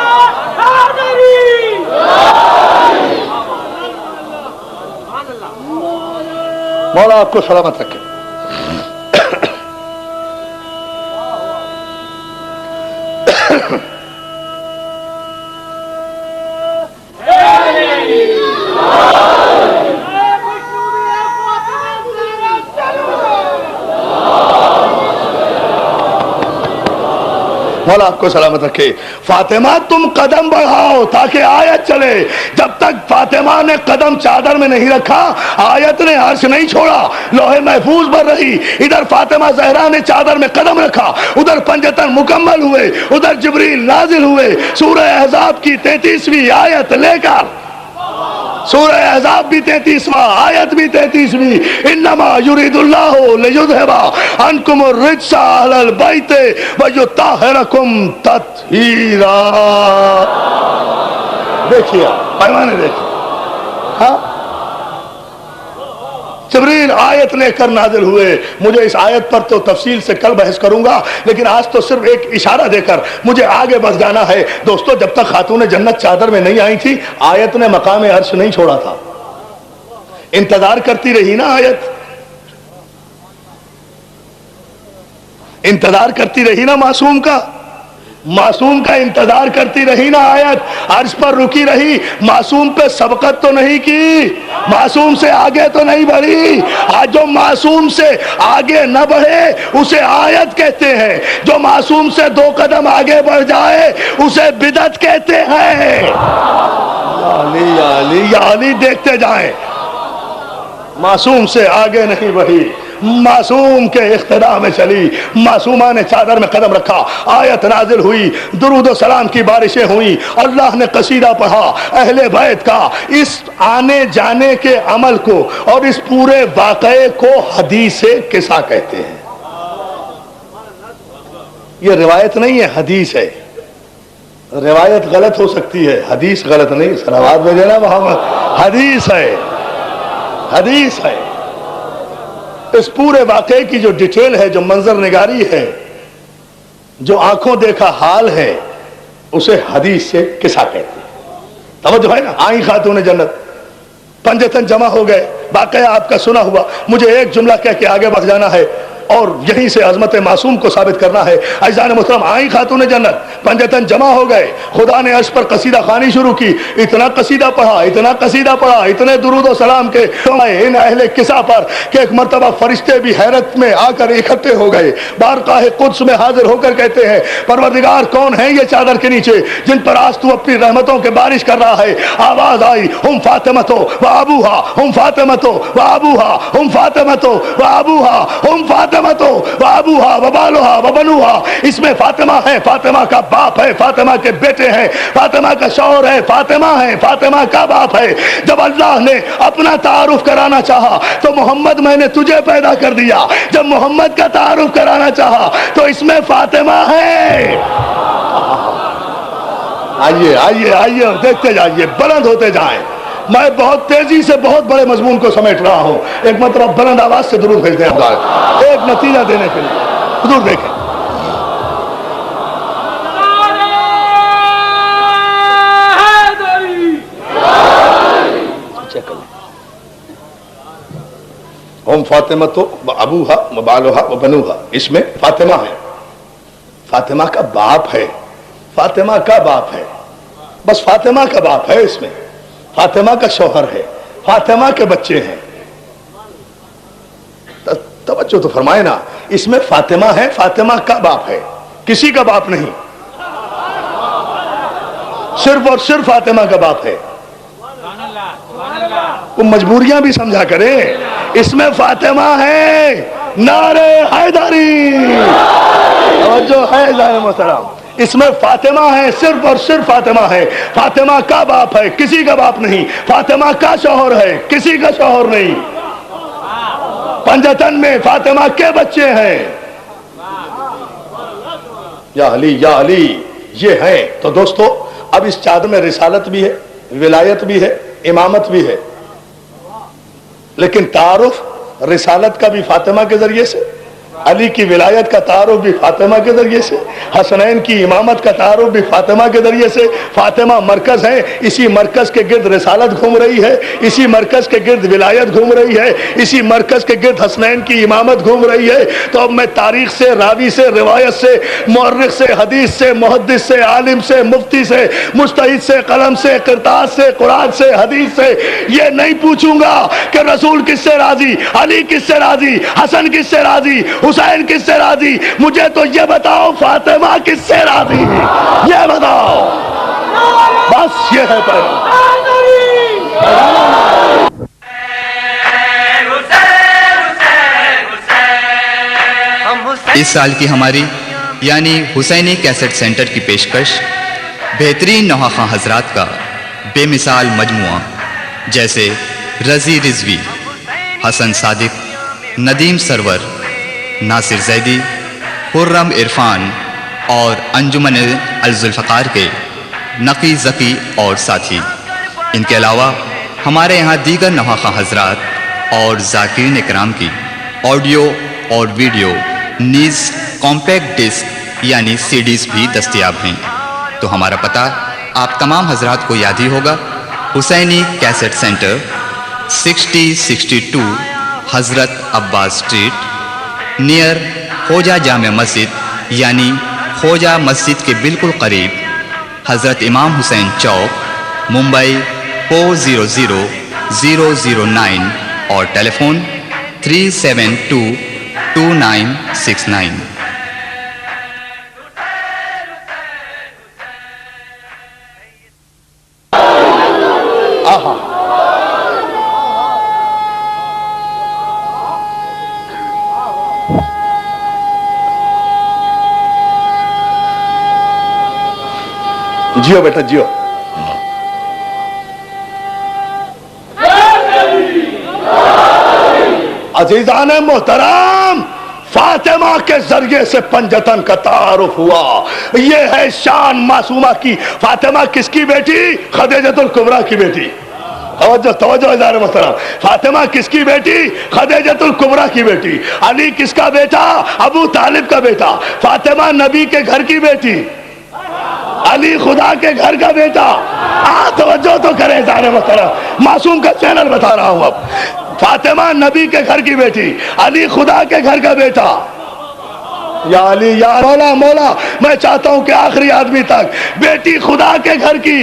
مولا آپ کو سلامت رکھے. مولا آپ کو سلامت رکھے. فاطمہ تم قدم بڑھاؤ تاکہ آیت چلے. جب تک فاطمہ نے قدم چادر میں نہیں رکھا آیت نے عرش نہیں چھوڑا، لوح محفوظ پر رہی. ادھر فاطمہ زہرا نے چادر میں قدم رکھا، ادھر پنجتن مکمل ہوئے، ادھر جبریل نازل ہوئے. سورہ احزاب کی 33ویں آیت لے کر، سورہ احزاب بھی 33واں، آیت بھی 33ویں. انما یرید اللہ لیذھب عنکم الرجس اہل البیت ویطہرکم تطہیرا. دیکھیے پیمانے دیکھیے. ہاں جبریل آیت لے کر نازل ہوئے. مجھے اس آیت پر تو تفصیل سے کل بحث کروں گا، لیکن آج تو صرف ایک اشارہ دے کر مجھے آگے بڑھ جانا ہے. دوستو جب تک خاتون جنت چادر میں نہیں آئی تھی آیت نے مقام عرش نہیں چھوڑا تھا. انتظار کرتی رہی نا آیت، انتظار کرتی رہی نا معصوم کا، معصوم کا انتظار کرتی رہی نا آیت، عرش پر رکی رہی. معصوم پہ سبقت تو نہیں کی، معصوم سے آگے تو نہیں بڑھی. آج جو معصوم سے آگے نہ بڑھے اسے آیت کہتے ہیں، جو معصوم سے 2 قدم آگے بڑھ جائے اسے بدعت کہتے ہیں. یا علی یا علی یا علی. دیکھتے جائیں. معصوم سے آگے نہیں بڑھی، معصوم کے اقتداء میں چلی. معصومہ نے چادر میں قدم رکھا، آیت نازل ہوئی، درود و سلام کی بارشیں ہوئیں. اللہ نے قصیدہ پڑھا اہل بیت کا. اس آنے جانے کے عمل کو اور اس پورے واقعے کو حدیث قصہ کہتے ہیں. یہ روایت نہیں ہے، حدیث ہے. روایت غلط ہو سکتی ہے، حدیث غلط نہیں. صلوات بھیجے نا محمد. حدیث ہے، حدیث ہے. اس پورے واقعے کی جو ڈیٹیل ہے، جو منظر نگاری ہے، جو آنکھوں دیکھا حال ہے، اسے حدیث سے قصہ کہتے ہیں. توجہ ہے نا. آئی خاتون جنت، پنجتن جمع ہو گئے. واقعہ آپ کا سنا ہوا. مجھے ایک جملہ کہہ کے آگے بڑھ جانا ہے. اور یہیں سے عظمت معصوم کو ثابت کرنا ہے۔ عزیزان محترم، آئی خاتون جنت، پنجتن جمع ہو گئے، خدا نے عرش پر قصیدہ خوانی شروع کی، اتنا قصیدہ پڑھا، اتنا قصیدہ پڑھا، اتنے درود و سلام کے ان اہل قصہ پر کہ ایک مرتبہ فرشتے بھی حیرت میں آ کر اکٹھے ہو گئے، بارگاہ قدس میں حاضر ہو کر کہتے ہیں پروردگار کون ہے یہ چادر کے نیچے جن پر آج تو اپنی رحمتوں کے بارش کر رہا ہے؟ آواز آئی، ہم فاطمتو و ابوہا، ہم فاطمتو و ابوہا، ہم فاطمتو و ابوہا، ہم فاطمتو و ابوہا و بالوہا و بنوہا۔ اس میں فاطمہ ہے، فاطمہ کا باپ ہے، فاطمہ کے بیٹے ہیں، فاطمہ کا شوہر ہے، فاطمہ ہے، فاطمہ کا باپ ہے۔ جب اللہ نے اپنا تعارف کرانا چاہا تو محمد میں نے تجھے پیدا کر دیا، جب محمد کا تعارف کرانا چاہا تو اس میں فاطمہ ہے۔ آئیے آئیے آئیے اور دیکھتے جائیے، بلند ہوتے جائیں۔ میں بہت تیزی سے بہت بڑے مضمون کو سمیٹ رہا ہوں، ایک مطلب بلند آواز سے درود بھیجتے ہیں ایک نتیجہ دینے کے لیے۔ حضور دیکھیں، ہم فاطمہ تو ابوہا و بالوہا و بنوہا، اس میں فاطمہ ہے، فاطمہ کا باپ ہے، فاطمہ کا باپ ہے، بس فاطمہ کا باپ ہے، اس میں فاطمہ کا شوہر ہے، فاطمہ کے بچے ہیں۔ توجہ تو فرمائے نا، اس میں فاطمہ ہے، فاطمہ کا باپ ہے، کسی کا باپ نہیں، صرف اور صرف فاطمہ کا باپ ہے۔ وہ مجبوریاں بھی سمجھا کریں، اس میں فاطمہ ہے، نعرہ حیدری، توجہ ہے ذرا محترم، اس میں فاطمہ ہے، صرف اور صرف فاطمہ ہے، فاطمہ کا باپ ہے، کسی کا باپ نہیں، فاطمہ کا شوہر ہے، کسی کا شوہر نہیں، پنجتن میں فاطمہ کے بچے ہیں۔ یا علی یا علی، یہ ہیں۔ تو دوستو، اب اس چادر میں رسالت بھی ہے، ولایت بھی ہے، امامت بھی ہے، لیکن تعارف رسالت کا بھی فاطمہ کے ذریعے سے، علی کی ولایت کا تعارف بھی فاطمہ کے ذریعے سے، حسنین کی امامت کا تعارف بھی فاطمہ کے ذریعے سے۔ فاطمہ مرکز ہے، اسی مرکز کے گرد رسالت گھوم رہی ہے، اسی مرکز کے گرد ولایت گھوم رہی ہے، اسی مرکز کے گرد حسنین کی امامت گھوم رہی ہے۔ تو اب میں تاریخ سے، راوی سے، روایت سے، مورخ سے، حدیث سے، محدث سے، عالم سے، مفتی سے، مجتہد سے، قلم سے، قرطاس سے، قرآن سے، حدیث سے یہ نہیں پوچھوں گا کہ رسول کس سے راضی، علی کس سے راضی، حسن کس سے راضی، حسین کس سے راضی، مجھے تو یہ بتاؤ فاطمہ کس سے راضی، یہ بتاؤ، بس یہ ہے پہلا۔ اس سال کی ہماری یعنی حسینی کیسٹ سینٹر کی پیشکش بہترین نوحہ حضرات کا بے مثال مجموعہ جیسے رضی رضوی، حسن صادق، ندیم سرور، ناصر زیدی، خرم عرفان اور انجمن الذوالفقار کے نقی ذکی اور ساتھی، ان کے علاوہ ہمارے یہاں دیگر نوحہ حضرات اور ذاکرین اکرام کی آڈیو اور ویڈیو نیز کمپیکٹ ڈسک یعنی سی ڈیز بھی دستیاب ہیں۔ تو ہمارا پتہ آپ تمام حضرات کو یاد ہی ہوگا، حسینی کیسٹ سینٹر 6062 حضرت عباس اسٹریٹ، نیئر خوجہ جامع مسجد یعنی خوجہ مسجد کے بالکل قریب، حضرت امام حسین چوک، ممبئی 400009 اور ٹیلی فون 3722969۔ جیو بیٹا جیو۔ عزیزان محترم، فاطمہ کے ذریعے سے پنجتن کا تعارف ہوا، یہ ہے شان معصومہ کی۔ فاطمہ کس کی بیٹی؟ خدیجۃ الکبریٰ کی بیٹی۔ توجہ عزیزان محترم، فاطمہ کس کی بیٹی؟ خدیجۃ الکبریٰ کی بیٹی۔ علی کس کا بیٹا؟ ابو طالب کا بیٹا۔ فاطمہ نبی کے گھر کی بیٹی، علی خدا کے گھر کا بیٹا۔ توجہ تو کریں زارے محترم، معصوم کا چینل بتا رہا ہوں اب۔ فاطمہ نبی کے گھر کی بیٹی، علی خدا کے گھر کا بیٹا۔ یا علی یا مولا مولا، میں چاہتا ہوں کہ آخری آدمی تک بیٹی خدا کے گھر کی،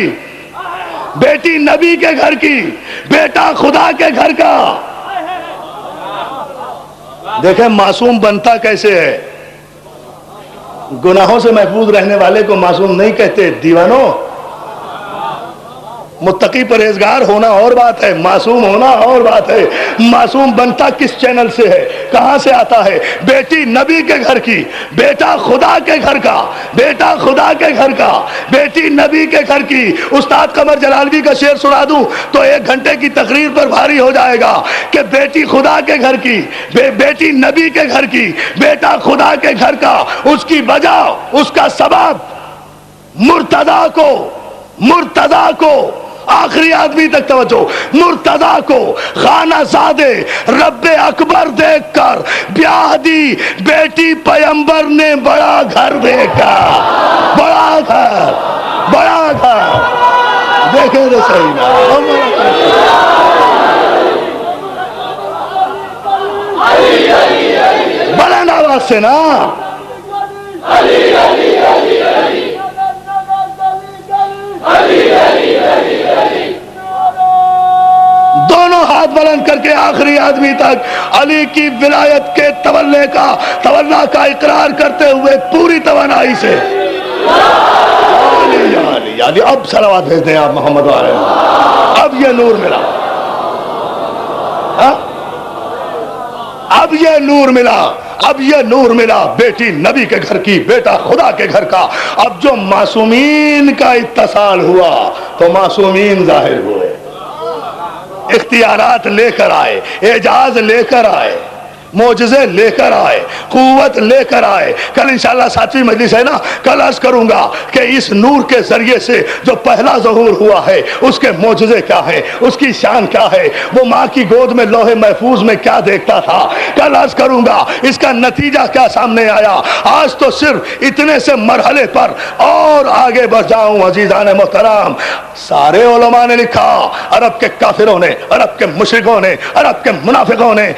بیٹی نبی کے گھر کی، بیٹا خدا کے گھر کا۔ دیکھیں معصوم بنتا کیسے ہے۔ گناہوں سے محفوظ رہنے والے کو معصوم نہیں کہتے دیوانوں۔ متقی پرہیزگار ہونا اور بات ہے، معصوم ہونا اور بات ہے۔ معصوم بنتا کس چینل سے ہے، کہاں سے آتا ہے؟ بیٹی نبی کے گھر کی، بیٹا خدا کے گھر کا، بیٹا خدا کے گھر کا، بیٹی نبی کے گھر کی۔ استاد قمر جلالوی کا شعر سنا دوں تو 1 گھنٹے کی تقریر پر بھاری ہو جائے گا کہ بیٹی خدا کے گھر کی، بیٹی نبی کے گھر کی، بیٹا خدا کے گھر کا۔ اس کی وجہ، اس کا سبب مرتضیٰ کو آخری آدمی تک توجہ، مرتضیٰ کو خانہ زادے رب اکبر دیکھ کر بیاہ دی بیٹی پیمبر نے بڑا گھر دیکھا، بڑا گھر دیکھیں تو صحیح نا، بلند آواز سے نا۔ دونوں ہاتھ بلند کر کے آخری آدمی تک علی کی ولایت کے تولا کا اقرار کرتے ہوئے پوری توانائی سے علی۔ اب صلوات بھیج دیں آپ محمد والے، اب یہ نور ملا، اب یہ نور ملا، اب یہ نور ملا بیٹی نبی کے گھر کی، بیٹا خدا کے گھر کا۔ اب جو معصومین کا اتصال ہوا تو معصومین ظاہر ہوئے، اختیارات لے کر آئے، اعجاز لے کر آئے، معجزے لے کر آئے، قوت لے کر آئے۔ کل انشاءاللہ 7ویں مجلس ہے نا، کل عرض کروں گا کہ اس نور کے ذریعے سے جو پہلا ظہور ہوا ہے اس کے معجزے کیا ہیں، اس کی شان کیا ہے، وہ ماں کی گود میں لوح محفوظ میں کیا دیکھتا تھا۔ کل عرض کروں گا اس کا نتیجہ کیا سامنے آیا۔ آج تو صرف اتنے سے مرحلے پر اور آگے بڑھ جاؤں عزیزان محترم۔ سارے علماء نے لکھا، عرب کے کافروں نے، عرب کے مشرکوں نے، عرب کے منافقوں نے،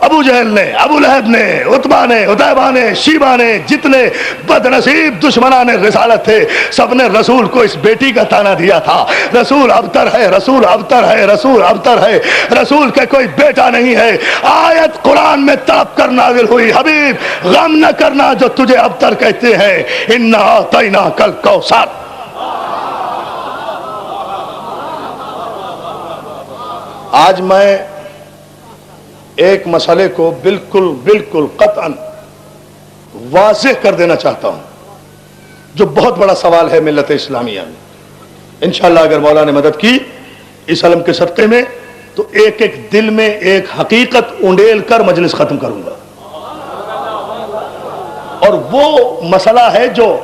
ابو جہل نے، ابو لہب نے، عتبہ نے، عتیبہ نے، شیبہ نے، جتنے بدنصیب دشمنان رسالت تھے، سب نے رسول کو اس بیٹی کا تانا دیا تھا۔ رسول ابتر ہے، رسول ابتر ہے، رسول ابتر ہے، رسول کے کوئی بیٹا نہیں ہے۔ آیت قرآن میں تڑپ کر نازل ہوئی، حبیب غم نہ کرنا جو تجھے ابتر کہتے ہیں، انا اعطیناک الکوثر۔ آج میں ایک مسئلے کو بالکل قطعاً واضح کر دینا چاہتا ہوں، جو بہت بڑا سوال ہے ملت اسلامیہ میں۔ انشاءاللہ اگر مولا نے مدد کی اس علم کے صدقے میں تو ایک ایک دل میں ایک حقیقت انڈیل کر مجلس ختم کروں گا۔ اور وہ مسئلہ ہے جو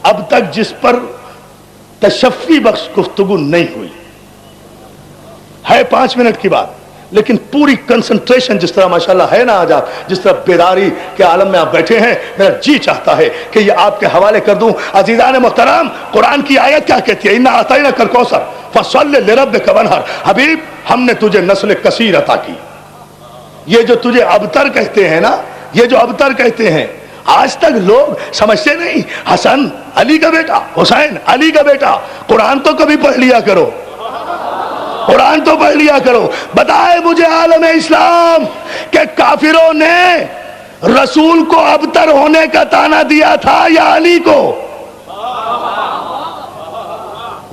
اب تک جس پر تشفی بخش گفتگو نہیں ہوئی ہے، 5 منٹ کی بات، لیکن پوری کنسنٹریشن جس طرح ماشاءاللہ ہے نا آج آپ جس طرح بیداری کے عالم میں آپ بیٹھے ہیں، میرا جی چاہتا ہے کہ یہ آپ کے حوالے کر دوں۔ عزیزان محترم، قرآن کی آیت کیا کہتی ہے؟ انا اعطیناک الکوثر فصل لربک وانحر۔ حبیب ہم نے تجھے نسل کثیر عطا کی۔ یہ جو تجھے ابتر کہتے ہیں نا، یہ جو ابتر کہتے ہیں، آج تک لوگ سمجھتے نہیں حسن علی کا بیٹا، حسین علی کا بیٹا۔ قرآن تو کبھی پڑھ لیا کرو، قرآن تو پڑھ لیا کرو۔ بتائے مجھے عالم اسلام کہ کافروں نے رسول کو ابتر ہونے کا تانا دیا تھا یا علی کو؟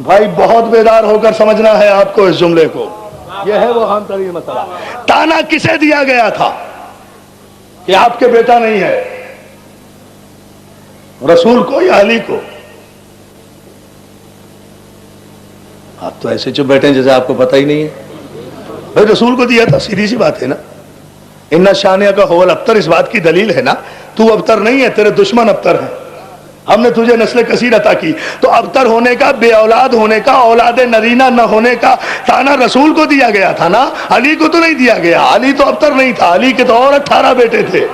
بھائی بہت بیدار ہو کر سمجھنا ہے آپ کو اس جملے کو، یہ ہے وہ اہم ترین مسئلہ۔ تانا کسے دیا گیا تھا کہ آپ کے بیٹا نہیں ہے؟ رسول کو یا علی کو؟ آپ تو ایسے چپ بیٹھے ہیں جیسے آپ کو پتہ ہی نہیں ہے۔ بھائی رسول کو دیا تھا، سیدھی سی بات ہے نا۔ ان شانیہ کا ہول ابتر اس بات کی دلیل ہے نا، تو ابتر نہیں ہے، تیرے دشمن ابتر ہیں۔ ہم نے تجھے نسل کثیر عطا کی، تو ابتر ہونے کا، بے اولاد ہونے کا، اولاد نرینہ نہ ہونے کا تانا رسول کو دیا گیا تھا نا، علی کو تو نہیں دیا گیا۔ علی تو ابتر نہیں تھا، علی کے تو اور 18 بیٹے تھے،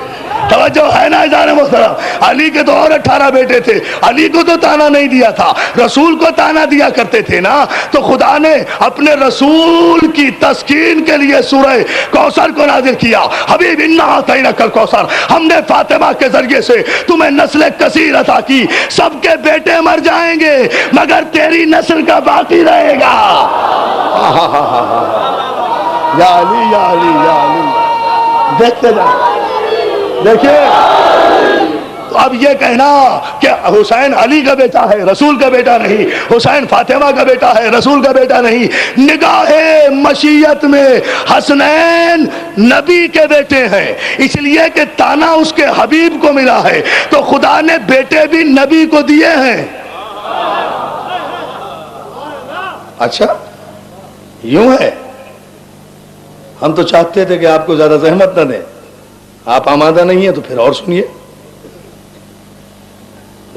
توجہ ہے نا جان محترم؟ علی کے تو اور 18 بیٹے تھے، علی کو تو تانا نہیں دیا تھا، رسول کو تانا دیا کرتے تھے نا. تو خدا نے اپنے رسول کی تسکین کے لیے سورہ کوثر کو نازل کیا. حبیب انا اعطیناک الکوثر، ہم نے فاطمہ کے ذریعے سے تمہیں نسل کثیر عطا کی. سب کے بیٹے مر جائیں گے مگر تیری نسل کا باقی رہے گا. یا علی یا علی یا علی، دیکھتے جائیں. دیکھیے تو اب یہ کہنا کہ حسین علی کا بیٹا ہے رسول کا بیٹا نہیں، حسین فاطمہ کا بیٹا ہے رسول کا بیٹا نہیں. نگاہ مشیت میں حسنین نبی کے بیٹے ہیں، اس لیے کہ تانا اس کے حبیب کو ملا ہے تو خدا نے بیٹے بھی نبی کو دیے ہیں. اچھا یوں ہے؟ ہم تو چاہتے تھے کہ آپ کو زیادہ زحمت نہ دیں، آپ آمادہ نہیں ہیں تو پھر اور سنیے.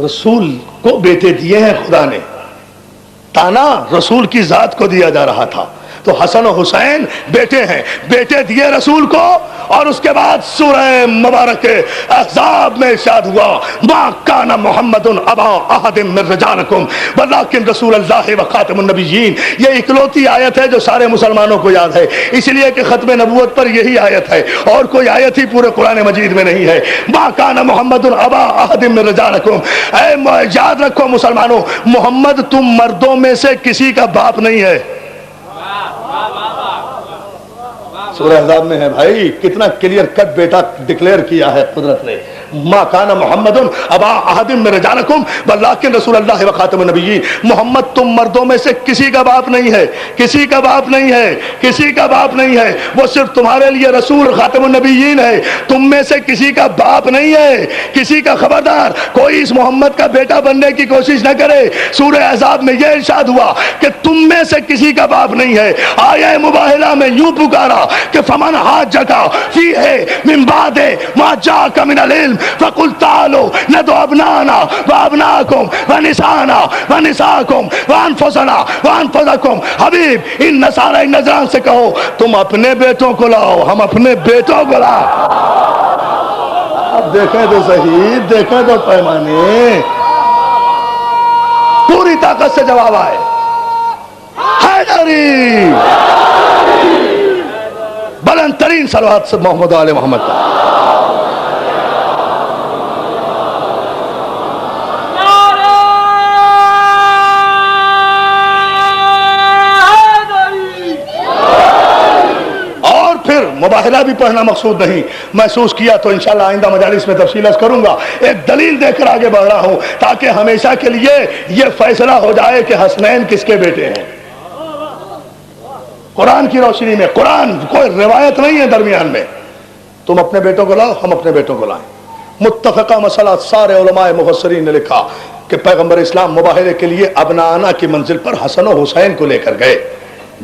رسول کو بیٹے دیے ہیں خدا نے، تانا رسول کی ذات کو دیا جا رہا تھا. تو حسن و حسین بیٹے ہیں، بیٹے دیے رسول کو. اور اس کے بعد سورہ مبارک احزاب میں ارشاد ہوا ما کان محمد ابا احد من رجالکم ولکن رسول اللہ و خاتم النبیین. یہ اکلوتی آیت ہے جو سارے مسلمانوں کو یاد ہے، اس لیے کہ ختم نبوت پر یہی آیت ہے، اور کوئی آیت ہی پورے قرآن مجید میں نہیں ہے. ما کان محمد ابا احد من رجالکم، اے یاد رکھو مسلمانوں، محمد تم مردوں میں سے کسی کا باپ نہیں ہے. سورہ احزاب میں ہے بھائی، کتنا کلیئر کٹ بیٹا ڈکلیئر کیا ہے قدرت نے. ما کان محمد ابا احد من رجالکم ولکن رسول اللہ و خاتم النبیین. محمد تم مردوں میں سے کسی کا باپ نہیں ہے، کسی کا باپ نہیں ہے، کسی کا باپ نہیں ہے. وہ صرف تمہارے لیے رسول خاتم النبیین ہے، تم میں سے کسی کا باپ نہیں ہے کسی کا. خبردار کوئی اس محمد کا بیٹا بننے کی کوشش نہ کرے. سورہ احزاب میں یہ ارشاد ہوا کہ تم میں سے کسی کا باپ نہیں ہے. آیہ مباہلہ میں یوں پکارا کہ فمن حاجک فیہ من بعد ما جاءک من العلم فقل تعالوا ندعو ابناءنا وابناءکم ونساءنا ونساءکم وانفسنا وانفسکم. حبیب ان نصارى نجران سے کہو تم اپنے بیٹوں کو لاؤ، ہم اپنے بیٹوں کو لاؤ. اب دیکھیں تو صحیح، دیکھیں تو پیمانے. پوری طاقت سے جواب آئے حیدری. بلند ترین صلوات سے محمد علیہ محمد کا. اور پھر مباہلہ بھی پڑھنا مقصود نہیں، محسوس کیا تو انشاءاللہ آئندہ مجالس میں تفصیل عرض کروں گا. ایک دلیل دے کر آگے بڑھ رہا ہوں تاکہ ہمیشہ کے لیے یہ فیصلہ ہو جائے کہ حسنین کس کے بیٹے ہیں. قرآن کی روشنی میں، قرآن کوئی روایت نہیں ہے درمیان میں. تم اپنے بیٹوں کو لاؤ، ہم اپنے بیٹوں کو لائیں. متفقہ مسئلہ سارے علماء مفسرین نے لکھا کہ پیغمبر اسلام مباہلے کے لیے ابنانا کی منزل پر حسن و حسین کو لے کر گئے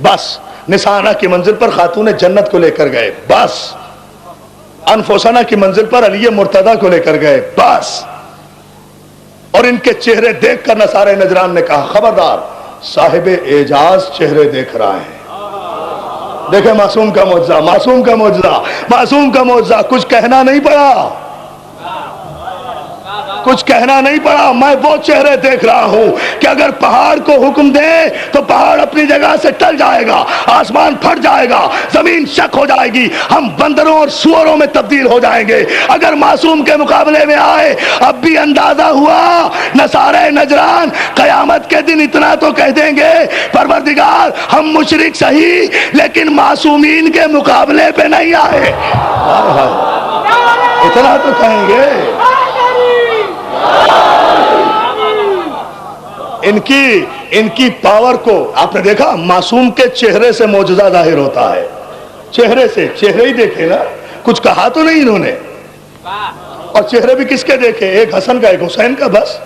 بس. نسانا کی منزل پر خاتون جنت کو لے کر گئے بس. انفسنا کی منزل پر علی مرتضی کو لے کر گئے بس. اور ان کے چہرے دیکھ کر نصارے نجران نے کہا خبردار صاحب اعجاز چہرے دیکھ رہا ہے. دیکھیں معصوم کا معجزہ، معصوم کا معجزہ، معصوم کا معجزہ. کچھ کہنا نہیں پڑا، کچھ کہنا نہیں پڑا. میں وہ چہرے دیکھ رہا ہوں کہ اگر پہاڑ کو حکم دے تو پہاڑ اپنی جگہ سے ٹل جائے گا، آسمان پھٹ جائے گا، زمین شک ہو جائے گی، ہم بندروں اور سوروں میں تبدیل ہو جائیں گے. اگر معصوم کے مقابلے میں آئے. اب بھی اندازہ ہوا نصارے نجران قیامت کے دن اتنا تو کہہ دیں گے پروردگار ہم مشرک صحیح لیکن معصومین کے مقابلے پہ نہیں آئے. اتنا تو کہیں گے. ان کی پاور کو آپ نے دیکھا، معصوم کے چہرے سے معجزہ ظاہر ہوتا ہے. چہرے سے، چہرے ہی دیکھے نا، کچھ کہا تو نہیں انہوں نے. اور چہرے بھی کس کے دیکھے؟ ایک حسن کا ایک حسین کا بس.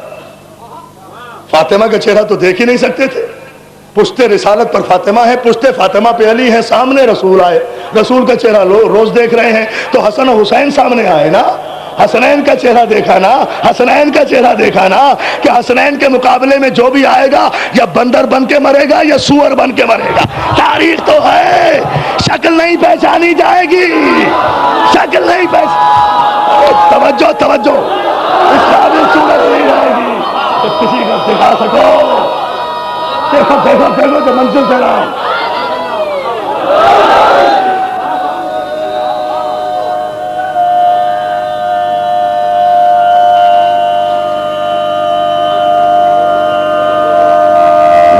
فاطمہ کا چہرہ تو دیکھ ہی نہیں سکتے تھے. پشتے رسالت پر فاطمہ ہے، پشتے فاطمہ پہ علی ہے، سامنے رسول آئے، رسول کا چہرہ روز دیکھ رہے ہیں تو حسن و حسین سامنے آئے نا. حسنین کا چہرہ دیکھا نا، حسنین کا چہرہ دیکھا نا کہ حسنین کے مقابلے میں جو بھی آئے گا یا بندر بن کے مرے گا یا سور بن کے مرے گا. تاریخ تو ہے، شکل نہیں پہچانی جائے گی، شکل نہیں پہچانی. توجہ توجہ، اس قابل صورت نہیں رہے گی کہ کسی کا دکھا سکو. دیکھو دیکھو دیکھو تو منزل سے رہا.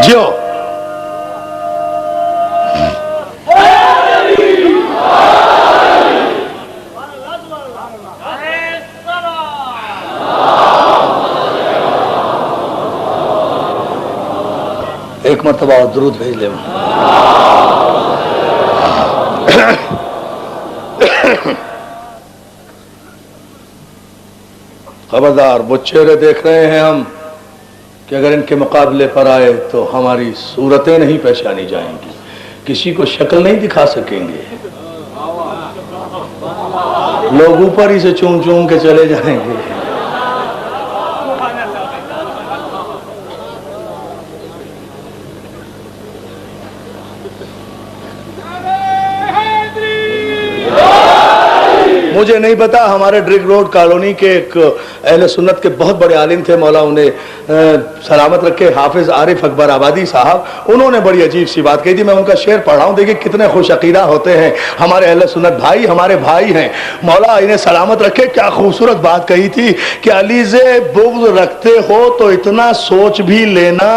جیو ایک مرتبہ اور درود بھیج لے. خبردار، وہ چہرے دیکھ رہے ہیں ہم کہ اگر ان کے مقابلے پر آئے تو ہماری صورتیں نہیں پہچانی جائیں گی، کسی کو شکل نہیں دکھا سکیں گے، لوگ اوپر ہی سے چوم چوم کے چلے جائیں گے. مجھے نہیں پتا، ہمارے ڈرگ روڈ کالونی کے ایک اہل سنت کے بہت بڑے عالم تھے، مولا انہیں سلامت رکھے، حافظ عارف اکبر آبادی صاحب. انہوں نے بڑی عجیب سی بات کہی تھی، میں ان کا شعر پڑھ رہا ہوں، دیکھیں کتنے خوش عقیدہ ہوتے ہیں ہمارے اہل سنت بھائی، ہمارے بھائی ہیں، مولا انہیں سلامت رکھے. کیا خوبصورت بات کہی تھی کہ علی سے بغض رکھتے ہو تو اتنا سوچ بھی لینا.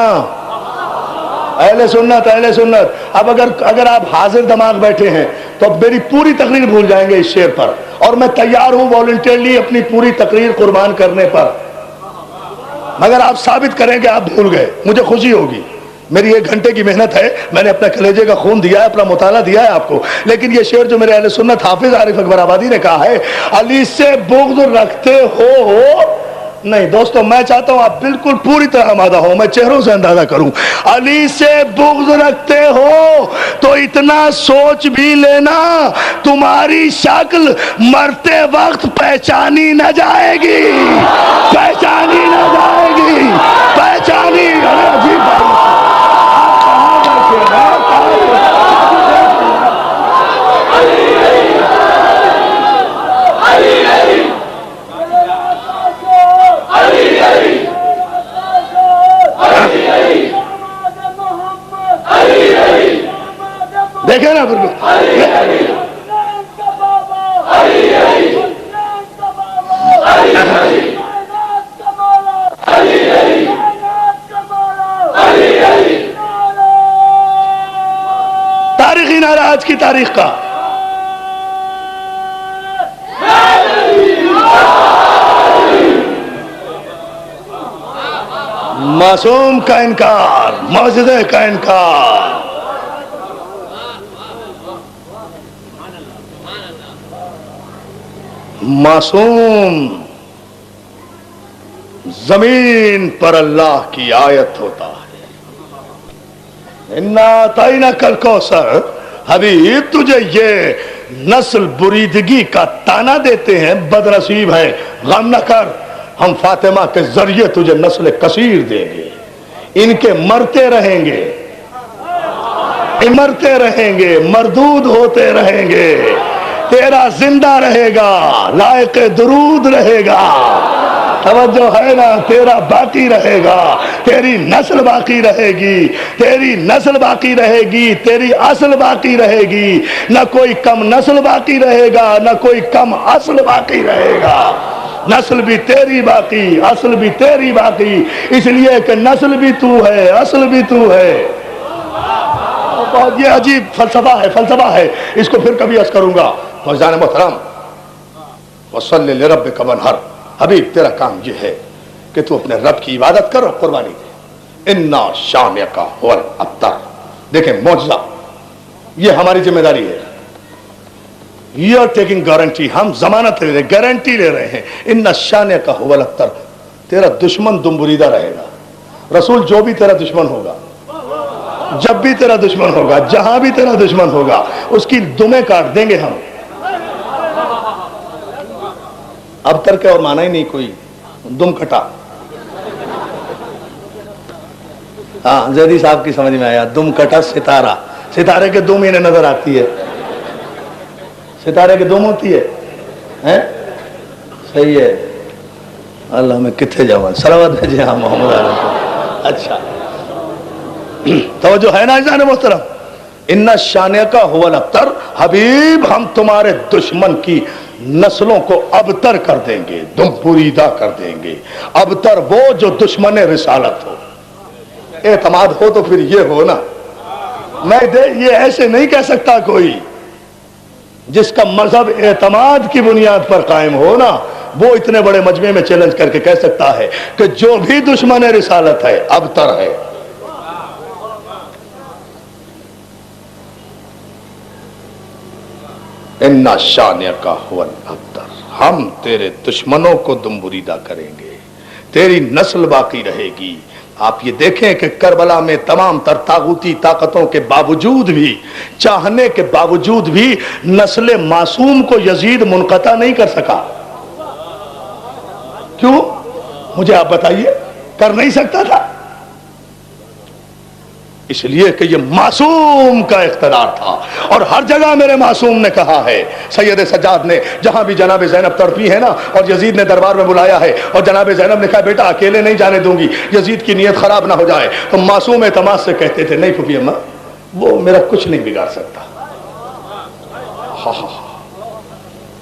اہل سنت اہل سنت، اب اگر آپ حاضر دماغ بیٹھے ہیں تو اب میری پوری تقریر بھول جائیں گے اس شعر پر، اور میں تیار ہوں والنٹیرلی اپنی پوری تقریر قربان کرنے پر، مگر آپ ثابت کریں کہ آپ بھول گئے، مجھے خوشی ہوگی. میری 1 گھنٹے کی محنت ہے، میں نے اپنے کلیجے کا خون دیا ہے، اپنا مطالعہ دیا ہے آپ کو، لیکن یہ شعر جو میرے اہل سنت حافظ عارف اکبر آبادی نے کہا ہے، علی سے بغض رکھتے ہو نہیں. دوستو میں چاہتا ہوں آپ بالکل پوری طرح آمادہ ہو، میں چہروں سے اندازہ کروں. علی سے بغض رکھتے ہو تو اتنا سوچ بھی لینا، تمہاری شکل مرتے وقت پہچانی نہ جائے گی، پہچانی نہ جائے گی، پہچانی. عجیب بات، دیکھیں نا بالکل. تاریخی نعرہ آج کی تاریخ کا. معصوم کا انکار، معجزے کا انکار. معصوم زمین پر اللہ کی آیت ہوتا ہے. انا اعطیناک الکوثر. حبیب تجھے یہ نسل بریدگی کا تانا دیتے ہیں، بد نصیب ہے، غم نہ کر، ہم فاطمہ کے ذریعے تجھے نسل کثیر دیں گے. ان کے مرتے رہیں گے، مرتے رہیں گے، مردود ہوتے رہیں گے، تیرا زندہ رہے گا، لائق درود رہے گا. توجہ ہے نا، تیرا باقی رہے گا، تیری نسل باقی رہے گی، تیری نسل باقی رہے گی، تیری اصل باقی رہے گی. نہ کوئی کم نسل باقی رہے گا، نہ کوئی کم اصل باقی رہے گا. نسل بھی تیری باقی، اصل بھی تیری باقی، اس لیے کہ نسل بھی تو ہے، اصل بھی تو ہے. یہ عجیب فلسفہ ہے، فلسفہ ہے، اس کو پھر کبھی عرض کروں گا. فضان محترم، وصلی لربک وانحر. حبیب تیرا کام یہ ہے کہ تو اپنے رب کی عبادت کر اور قربانی دے. انا شانک هو الابتر. دیکھیں معجزہ، یہ ہماری ذمہ داری ہے. یو آر ٹیکنگ گارنٹی، ہم ضمانت لے رہے ہیں، گارنٹی لے رہے ہیں. انا شانک هو الابتر. تیرا دشمن دم بریدہ رہے گا. رسول جو بھی تیرا دشمن ہوگا، جب بھی تیرا دشمن ہوگا، جہاں بھی تیرا دشمن ہوگا، اس کی دمیں کاٹ دیں گے ہم. اب تر کے اور مانا ہی نہیں کوئی، دم کٹا. ہاں زیدی صاحب کی سمجھ میں آیا، دم کٹا ستارہ. ستارے کے دم انہیں نظر آتی ہے، ستارے کے دم ہوتی ہے. صحیح ہے اللہ میں کتنے جاؤں سلوات بھیجے ہاں محمد علیہ اچھا توجہ ہے نا جان محترم ان شانیہ کا هو الابتر حبیب ہم تمہارے دشمن کی نسلوں کو ابتر کر دیں گے دم بریدہ کر دیں گے ابتر وہ جو دشمن رسالت ہو اعتماد ہو تو پھر یہ ہو نا میں یہ ایسے نہیں کہہ سکتا کوئی جس کا مذہب اعتماد کی بنیاد پر قائم ہو نا وہ اتنے بڑے مجمع میں چیلنج کر کے کہہ سکتا ہے کہ جو بھی دشمن رسالت ہے ابتر ہے اِنَّ شَانِئَکَ هُوَ الْأَبْتَرُ ہم تیرے دشمنوں کو دم بریدہ کریں گے تیری نسل باقی رہے گی آپ یہ دیکھیں کہ کربلا میں تمام تر طاغوتی طاقتوں کے باوجود بھی چاہنے کے باوجود بھی نسل معصوم کو یزید منقطع نہیں کر سکا کیوں مجھے آپ بتائیے کر نہیں سکتا تھا اس لیے کہ یہ معصوم کا اقتدار تھا اور ہر جگہ میرے معصوم نے کہا ہے سید سجاد نے جہاں بھی جناب زینب تڑپی ہے نا اور یزید نے دربار میں بلایا ہے اور جناب زینب نے کہا بیٹا اکیلے نہیں جانے دوں گی یزید کی نیت خراب نہ ہو جائے تو معصوم اعتماد سے کہتے تھے نہیں پھوپھی اماں وہ میرا کچھ نہیں بگاڑ سکتا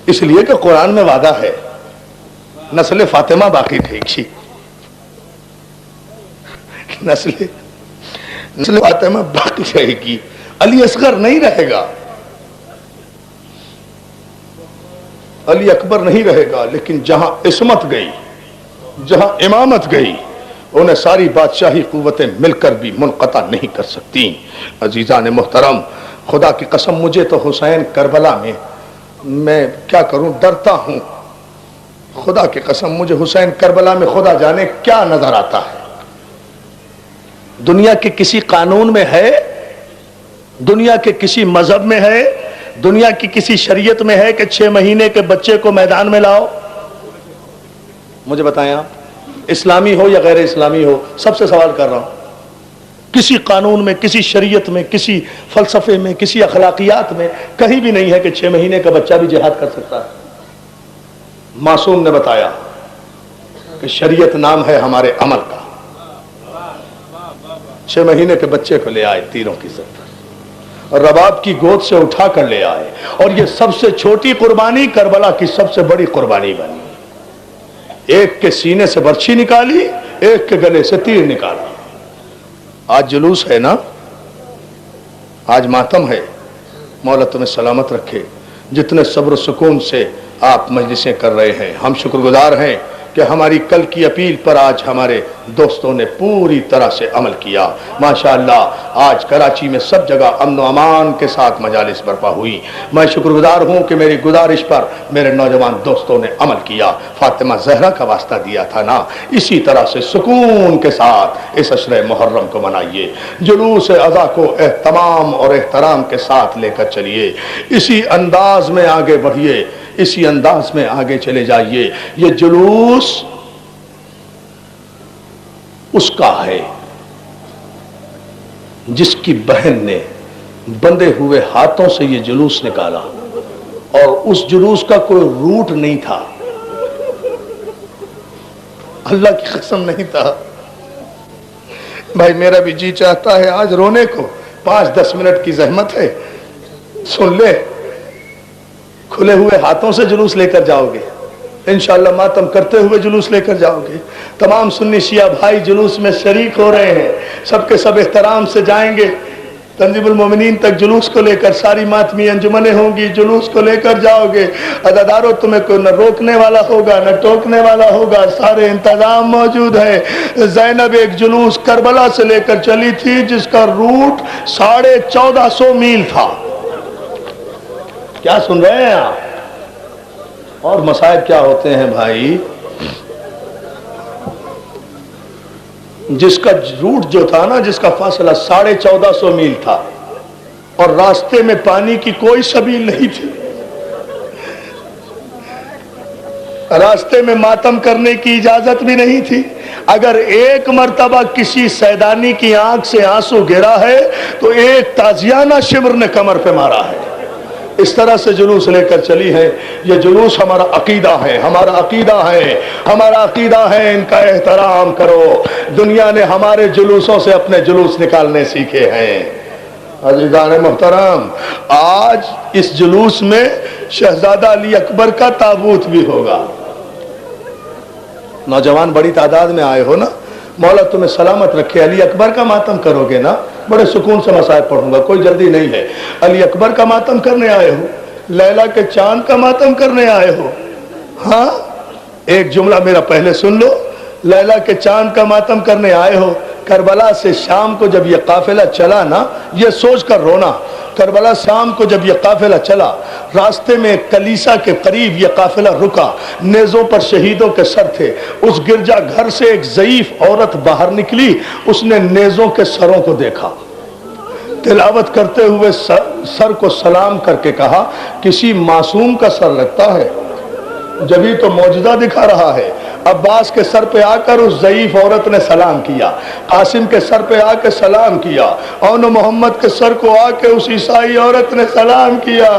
اس لیے کہ قرآن میں وعدہ ہے نسل فاطمہ باقی رہے گی نسل فاطمہ باقی رہے گی علی اصغر نہیں رہے گا علی اکبر نہیں رہے گا لیکن جہاں عصمت گئی جہاں امامت گئی انہیں ساری بادشاہی قوتیں مل کر بھی منقطع نہیں کر سکتی عزیزان محترم خدا کی قسم مجھے تو حسین کربلا میں کیا کروں ڈرتا ہوں خدا کی قسم مجھے حسین کربلا میں خدا جانے کیا نظر آتا ہے دنیا کے کسی قانون میں ہے دنیا کے کسی مذہب میں ہے دنیا کی کسی شریعت میں ہے کہ 6 مہینے کے بچے کو میدان میں لاؤ مجھے بتائیں آپ اسلامی ہو یا غیر اسلامی ہو سب سے سوال کر رہا ہوں کسی قانون میں کسی شریعت میں کسی فلسفے میں کسی اخلاقیات میں کہیں بھی نہیں ہے کہ 6 مہینے کا بچہ بھی جہاد کر سکتا ہے معصوم نے بتایا کہ شریعت نام ہے ہمارے عمل کا 6 مہینے کے بچے کو لے آئے تیروں کی زد اور رباب کی گود سے اٹھا کر لے آئے اور یہ سب سے چھوٹی قربانی کربلا کی سب سے بڑی قربانی بنی ایک کے سینے سے برچھی نکالی ایک کے گلے سے تیر نکالا آج جلوس ہے نا آج ماتم ہے مولا تمہیں سلامت رکھے جتنے صبر و سکون سے آپ مجلسیں کر رہے ہیں ہم شکر گزار ہیں کہ ہماری کل کی اپیل پر آج ہمارے دوستوں نے پوری طرح سے عمل کیا ماشاءاللہ آج کراچی میں سب جگہ امن و امان کے ساتھ مجالس برپا ہوئی میں شکر گزار ہوں کہ میری گزارش پر میرے نوجوان دوستوں نے عمل کیا فاطمہ زہرا کا واسطہ دیا تھا نا اسی طرح سے سکون کے ساتھ اس عشر محرم کو منائیے جلوس اضحیٰ کو اہتمام اور احترام کے ساتھ لے کر چلیے اسی انداز میں آگے بڑھیے اسی انداز میں آگے چلے جائیے یہ جلوس اس کا ہے جس کی بہن نے بندے ہوئے ہاتھوں سے یہ جلوس نکالا اور اس جلوس کا کوئی روٹ نہیں تھا اللہ کی قسم نہیں تھا بھائی میرا بھی جی چاہتا ہے آج رونے کو 5-10 منٹ کی زحمت ہے سن لے کھلے ہوئے ہاتھوں سے جلوس لے کر جاؤ گے انشاءاللہ ماتم کرتے ہوئے جلوس لے کر جاؤ گے تمام سنی شیعہ بھائی جلوس میں شریک ہو رہے ہیں سب کے سب احترام سے جائیں گے تنظیم المومنین تک جلوس کو لے کر ساری ماتمی انجمنیں ہوں گی جلوس کو لے کر جاؤ گے عزادارو تمہیں کوئی نہ روکنے والا ہوگا نہ ٹوکنے والا ہوگا سارے انتظام موجود ہیں زینب ایک جلوس کربلا سے لے کر چلی تھی جس کا روٹ 1450 میل تھا کیا سن رہے ہیں آپ اور مصائب کیا ہوتے ہیں بھائی جس کا روٹ جو تھا نا جس کا فاصلہ 1450 میل تھا اور راستے میں پانی کی کوئی سبیل نہیں تھی راستے میں ماتم کرنے کی اجازت بھی نہیں تھی اگر ایک مرتبہ کسی سیدانی کی آنکھ سے آنسو گرا ہے تو ایک تازیانہ شمر نے کمر پہ مارا ہے اس طرح سے جلوس لے کر چلی ہے. یہ جلوس ہمارا عقیدہ ہے، ہمارا عقیدہ ہے، ہمارا عقیدہ ہے. ان کا احترام کرو. دنیا نے ہمارے جلوسوں سے اپنے جلوس نکالنے سیکھے ہیں. عزیزان محترم، آج اس جلوس میں شہزادہ علی اکبر کا تابوت بھی ہوگا. نوجوان بڑی تعداد میں آئے ہو نا، مولا تمہیں سلامت رکھے. علی اکبر کا ماتم کرو گے نا، بڑے سکون سے مصائب پڑھوں گا، کوئی جلدی نہیں ہے. علی اکبر کا ماتم کرنے آئے ہو، لیلا کے چاند کا ماتم کرنے آئے ہو. ہاں، ایک جملہ میرا پہلے سن لو. لیلا کے چاند کا ماتم کرنے آئے ہو. کربلا سے شام کو جب یہ قافلہ چلا نا، یہ سوچ کر رونا، کربلا شام کو جب یہ قافلہ چلا، راستے میں کلیسا کے قریب یہ قافلہ رکا. نیزوں پر شہیدوں کے سر تھے. اس گرجا گھر سے ایک ضعیف عورت باہر نکلی. اس نے نیزوں کے سروں کو دیکھا، تلاوت کرتے ہوئے سر کو سلام کر کے کہا، کسی معصوم کا سر لگتا ہے؟ جبھی تو معجزہ دکھا رہا ہے. عباس کے سر پہ آ کر اس ضعیف عورت نے سلام کیا. قاسم کے سر پہ آ کے سلام کیا. اون محمد کے سر کو آ کے اس عیسائی عورت نے سلام کیا.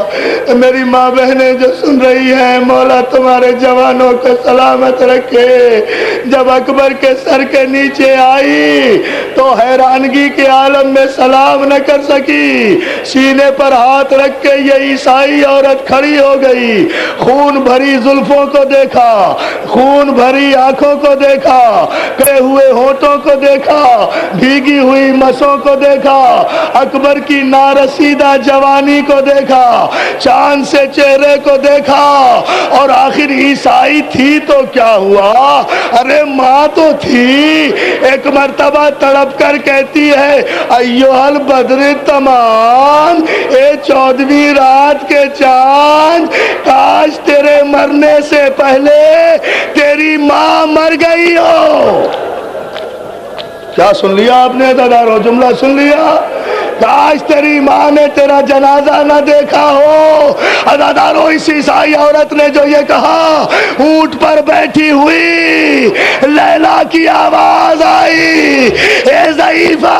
میری ماں بہنیں جو سن رہی ہیں، مولا تمہارے جوانوں کو سلامت رکھے. جب اکبر کے سر کے نیچے آئی تو حیرانگی کے عالم میں سلام نہ کر سکی. سینے پر ہاتھ رکھ کے یہ عیسائی عورت کھڑی ہو گئی. خون بھری زلفوں کو دیکھا، خون بھری آنکھوں کو دیکھا، کڑے ہوئے ہونٹوں کو دیکھا، بھیگی ہوئی مسوں کو دیکھا، اکبر کی نارسیدہ جوانی کو دیکھا، چاند سے چہرے کو دیکھا. اور آخر عیسائی تھی تو کیا ہوا؟ ارے ماں تو تھی. ایک مرتبہ تڑپ کر کہتی ہے، ایھا البدر تمام، اے 14ویں رات کے چاند، کاش تیرے مرنے سے پہلے تیری ماں مر گئی ہو. کیا سن لیا آپ نے دادارو؟ جملہ سن لیا؟ کاش تیری ماں نے تیرا جنازہ نہ دیکھا ہو. دادارو، اس عیسائی عورت نے جو یہ کہا، اونٹ پر بیٹھی ہوئی لیلا کی آواز آئی، اے ضعیفہ،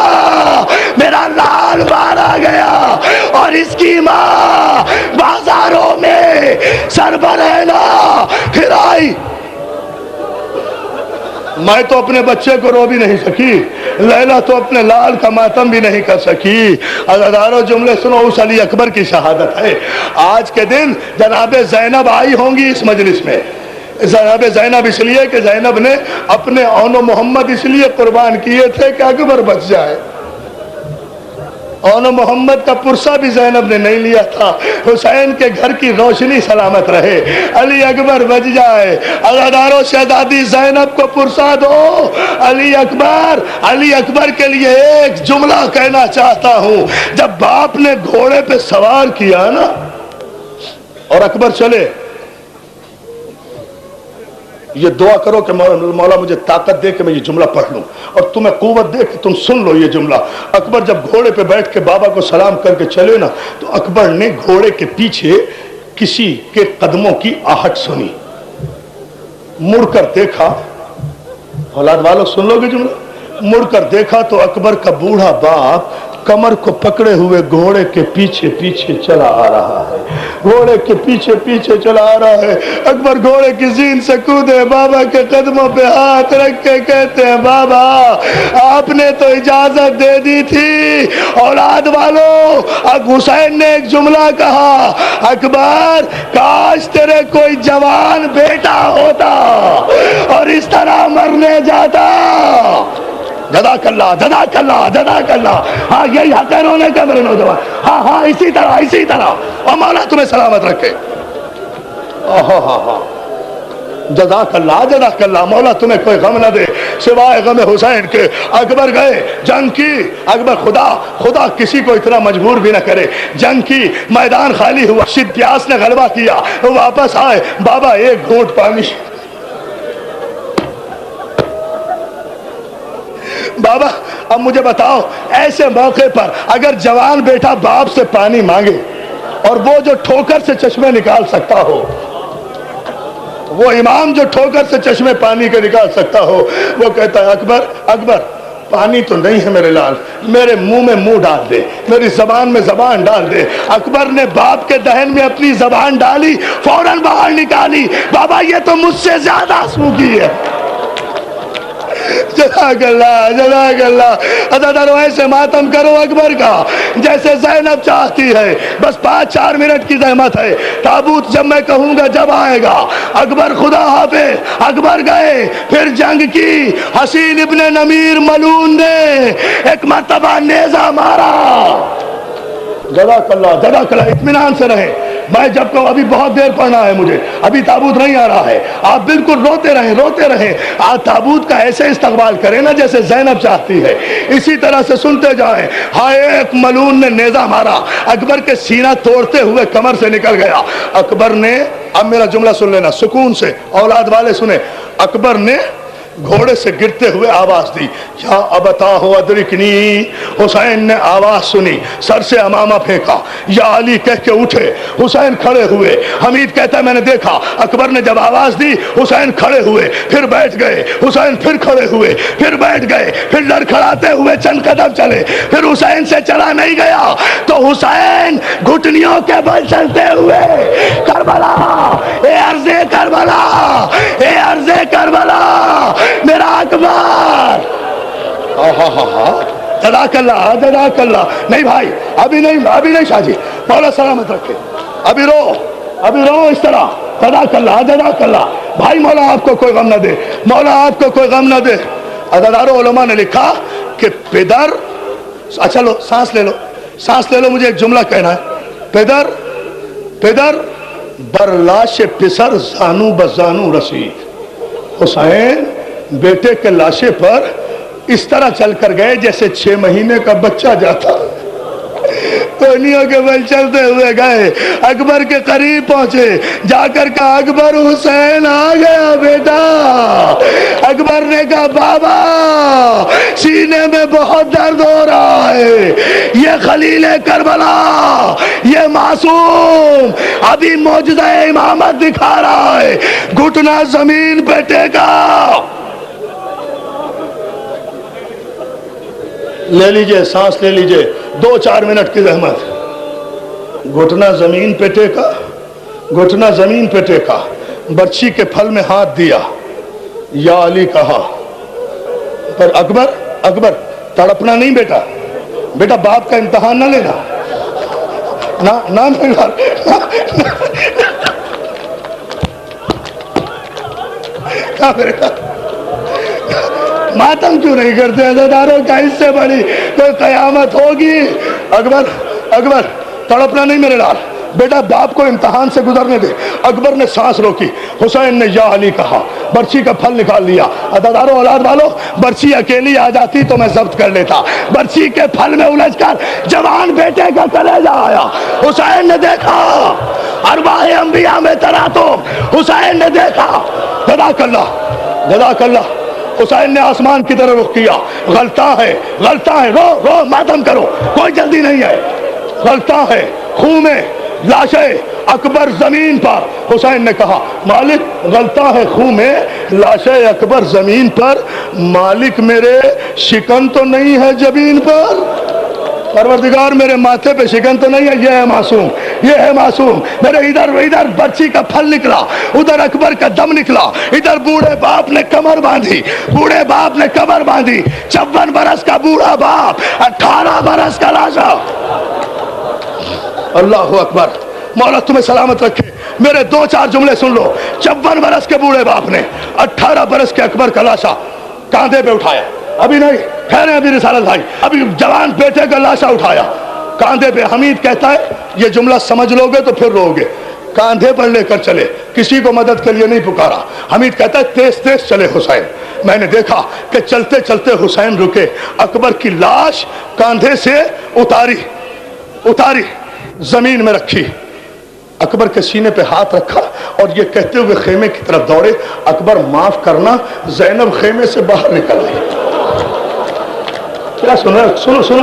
میرا لال مارا گیا. اور اس کی ماں بازاروں میں سر برہنہ پھر آئی. میں تو اپنے بچے کو رو بھی نہیں سکی، لیلا تو اپنے لال کا ماتم بھی نہیں کر سکی. عزیزانو، جملے سنو، اس علی اکبر کی شہادت ہے. آج کے دن جناب زینب آئی ہوں گی اس مجلس میں. جناب زینب اس لیے کہ زینب نے اپنے اون و محمد اس لیے قربان کیے تھے کہ اکبر بچ جائے. اون محمد کا پرسہ بھی زینب نے نہیں لیا تھا. حسین کے گھر کی روشنی سلامت رہے، علی اکبر بچ جائے. عزیزانو، شہزادی زینب کو پرسہ دو. علی اکبر کے لیے ایک جملہ کہنا چاہتا ہوں. جب باپ نے گھوڑے پہ سوار کیا نا اور اکبر چلے، یہ دعا کرو کہ مولا مجھے طاقت دے کہ میں یہ جملہ پڑھ لوں، اور تمہیں قوت دے کہ تم سن لو یہ جملہ. اکبر جب گھوڑے پہ بیٹھ کے بابا کو سلام کر کے چلے نا، تو اکبر نے گھوڑے کے پیچھے کسی کے قدموں کی آہٹ سنی. مڑ کر دیکھا، اولاد والوں سن لو گے جملہ. مڑ کر دیکھا تو اکبر کا بوڑھا باپ کمر کو پکڑے ہوئے گھوڑے کے پیچھے پیچھے چلا آ رہا ہے. گھوڑے کے پیچھے پیچھے چلا آ رہا ہے. اکبر گھوڑے کی زین سے کودے، بابا کے قدموں پہ ہاتھ رکھ کے کہتے ہیں، بابا آپ نے تو اجازت دے دی تھی. اولاد والوں، اب حسین نے ایک جملہ کہا، اکبر کاش تیرے کوئی جوان بیٹا ہوتا اور اس طرح مرنے جاتا. جزاک اللہ، جزاک اللہ، جزاک اللہ. ہاں، یہی حق ہے رونے کا میرے نوجوان. ہاں، اسی طرح. اور مولا تمہیں سلامت رکھے. جزاک اللہ، جزاک اللہ. مولا تمہیں کوئی غم نہ دے سوائے غم حسین کے. اکبر گئے، جنگ کی. اکبر خدا کسی کو اتنا مجبور بھی نہ کرے. جنگ کی، میدان خالی ہوا، شدیاس نے غلبہ کیا، واپس آئے. بابا ایک گھونٹ پانی. بابا اب مجھے بتاؤ، ایسے موقع پر اگر جوان بیٹا باپ سے پانی مانگے، اور وہ جو ٹھوکر سے چشمے نکال سکتا ہو، وہ امام جو ٹھوکر سے چشمے پانی کے نکال سکتا ہو، وہ کہتا ہے، اکبر پانی تو نہیں ہے میرے لال، میرے منہ میں منہ ڈال دے، میری زبان میں زبان ڈال دے۔ اکبر نے باپ کے دہن میں اپنی زبان ڈالی، فوراً باہر نکالی، بابا یہ تو مجھ سے زیادہ آنسو کی ہے۔ جزاک اللہ، جزاک اللہ۔ عزادارو ایسے ماتم کرو اکبر کا جیسے زینب چاہتی ہے، بس 5-4 منٹ کی زحمت ہے، تابوت جب میں کہوں گا جب آئے گا۔ اکبر خدا حافظ، اکبر گئے، پھر جنگ کی۔ حسین ابن نمیر ملعون نے ایک مرتبہ نیزہ مارا۔ جزاک اللہ، جزاک اللہ، اطمینان سے رہیں، میں جب کہوں ابھی بہت دیر پڑھنا ہے مجھے، ابھی تابوت نہیں آ رہا ہے، آپ بالکل روتے رہیں، روتے رہیں، آپ تابوت کا ایسے استقبال کریں نا جیسے زینب چاہتی ہے، اسی طرح سے سنتے جائیں۔ ہائے، ایک ملعون نے نیزہ مارا، اکبر کے سینہ توڑتے ہوئے کمر سے نکل گیا۔ اکبر نے، اب میرا جملہ سن لینا سکون سے، اولاد والے سنیں، اکبر نے گھوڑے سے گرتے ہوئے آواز دی، یا ابتاہ ادرکنی۔ حسین نے آواز سنی، سر سے امامہ پھینکا، یا علی کہہ کے اٹھے۔ حسین کھڑے ہوئے، حمید کہتا ہے میں نے دیکھا اکبر نے جب آواز دی حسین کھڑے ہوئے، پھر بیٹھ گئے، حسین پھر کھڑے ہوئے، پھر بیٹھ گئے، پھر لڑکھڑاتے ہوئے چند قدم چلے، پھر حسین سے چلا نہیں گیا تو حسین گھٹنیوں کے بل چلتے ہوئے، کربلا، اے عرض کربلا، اے عرض کربلا میرا اکبر۔ جزاک اللہ، جزاک اللہ۔ نہیں بھائی، ابھی نہیں شاہ جی، مولا سلامت رکھے، ابھی رو اس طرح۔ جزاک اللہ، جزاک اللہ بھائی، مولا آپ کو کوئی غم نہ دے، مولا آپ کو کوئی غم نہ دے۔ عزادارو علماء نے لکھا کہ پدر، اچھا لو سانس لے لو، سانس لے لو، مجھے ایک جملہ کہنا ہے۔ پدر بر لاش پسر زانو بزانو رسید۔ حسین بیٹے کے لاشے پر اس طرح چل کر گئے جیسے 6 مہینے کا بچہ جاتا، کونیوں کے بل چلتے ہوئے گئے، اکبر کے قریب پہنچے، جا کر کہا اکبر حسین آ گیا بیٹا۔ اکبر نے کہا بابا سینے میں بہت درد ہو رہا ہے، یہ خلیل کربلا، یہ معصوم ابھی معجزہ امامت دکھا رہا ہے، گھٹنا زمین پہ ٹیکا۔ لے لیجئے، سانس لے لیجئے، 2-4 منٹ کی زحمت۔ گھٹنا زمین پہ ٹیکا، گھٹنا زمین پہ ٹیکا، برچھی کے پھل میں ہاتھ دیا، یا علی کہا۔ پر اکبر تڑپنا نہیں بیٹا، بیٹا باپ کا امتحان نہ لینا، نہ ماتم کیوں نہیں کرتے عزاداروں کا؟ اس سے بڑی کوئی قیامت ہوگی؟ اکبر تڑپنا نہیں میرے لال، بیٹا باپ کو امتحان سے گزرنے دے۔ اکبر نے سانس روکی، حسین نے یا علی کہا، برچھی کا پھل نکال لیا۔ عزاداروں اولاد والو، برچھی اکیلی آ جاتی تو میں ضبط کر لیتا، برچھی کے پھل میں الجھ کر جوان بیٹے کا کلیجہ آیا۔ حسین نے دیکھا، ارواح انبیاء میں تراتم، حسین نے دیکھا۔ جزاک اللہ، جزاک اللہ۔ حسین نے آسمان کی طرف رخ کیا، غلطاں ہے، رو ماتم کرو، کوئی جلدی نہیں ہے، غلطاں ہے، خون میں لاشیں، اکبر زمین پر۔ حسین نے کہا مالک غلطاں ہے خون میں، لاشیں اکبر زمین پر، مالک میرے شکن تو نہیں ہے جبین پر؟ پروردگار میرے ماتھے پہ شکن تو نہیں ہے، یہ ہے معصوم، یہ ہے معصوم۔ میرے ادھر برچھی کا پھل نکلا، ادھر اکبر کا دم نکلا، ادھر بوڑھے باپ نے کمر باندھی، 54 برس کا بوڑھا باپ، 18 برس کا لاشا۔ اللہ اکبر، مولا تمہیں سلامت رکھے۔ میرے 2-4 جملے سن لو۔ 54 برس کے بوڑھے باپ نے 18 برس کے اکبر کا لاشا کاندھے پہ اٹھایا، ابھی نہیں ٹھہرے، ابھی رسالت بھائی، ابھی جوان بیٹے کا لاشا اٹھایا کاندھے پہ۔ حمید کہتا ہے یہ جملہ سمجھ لو گے تو پھر رو گے، کاندھے پر لے کر چلے، کسی کو مدد کے لیے نہیں پکارا۔ حمید کہتا ہے تیز چلے حسین، میں نے دیکھا کہ چلتے چلتے حسین رکے، اکبر کی لاش کاندھے سے اتاری زمین میں رکھی، اکبر کے سینے پہ ہاتھ رکھا اور یہ کہتے ہوئے خیمے کی طرف دوڑے، اکبر معاف کرنا، زینب خیمے سے باہر نکل آئی۔ کیا سنو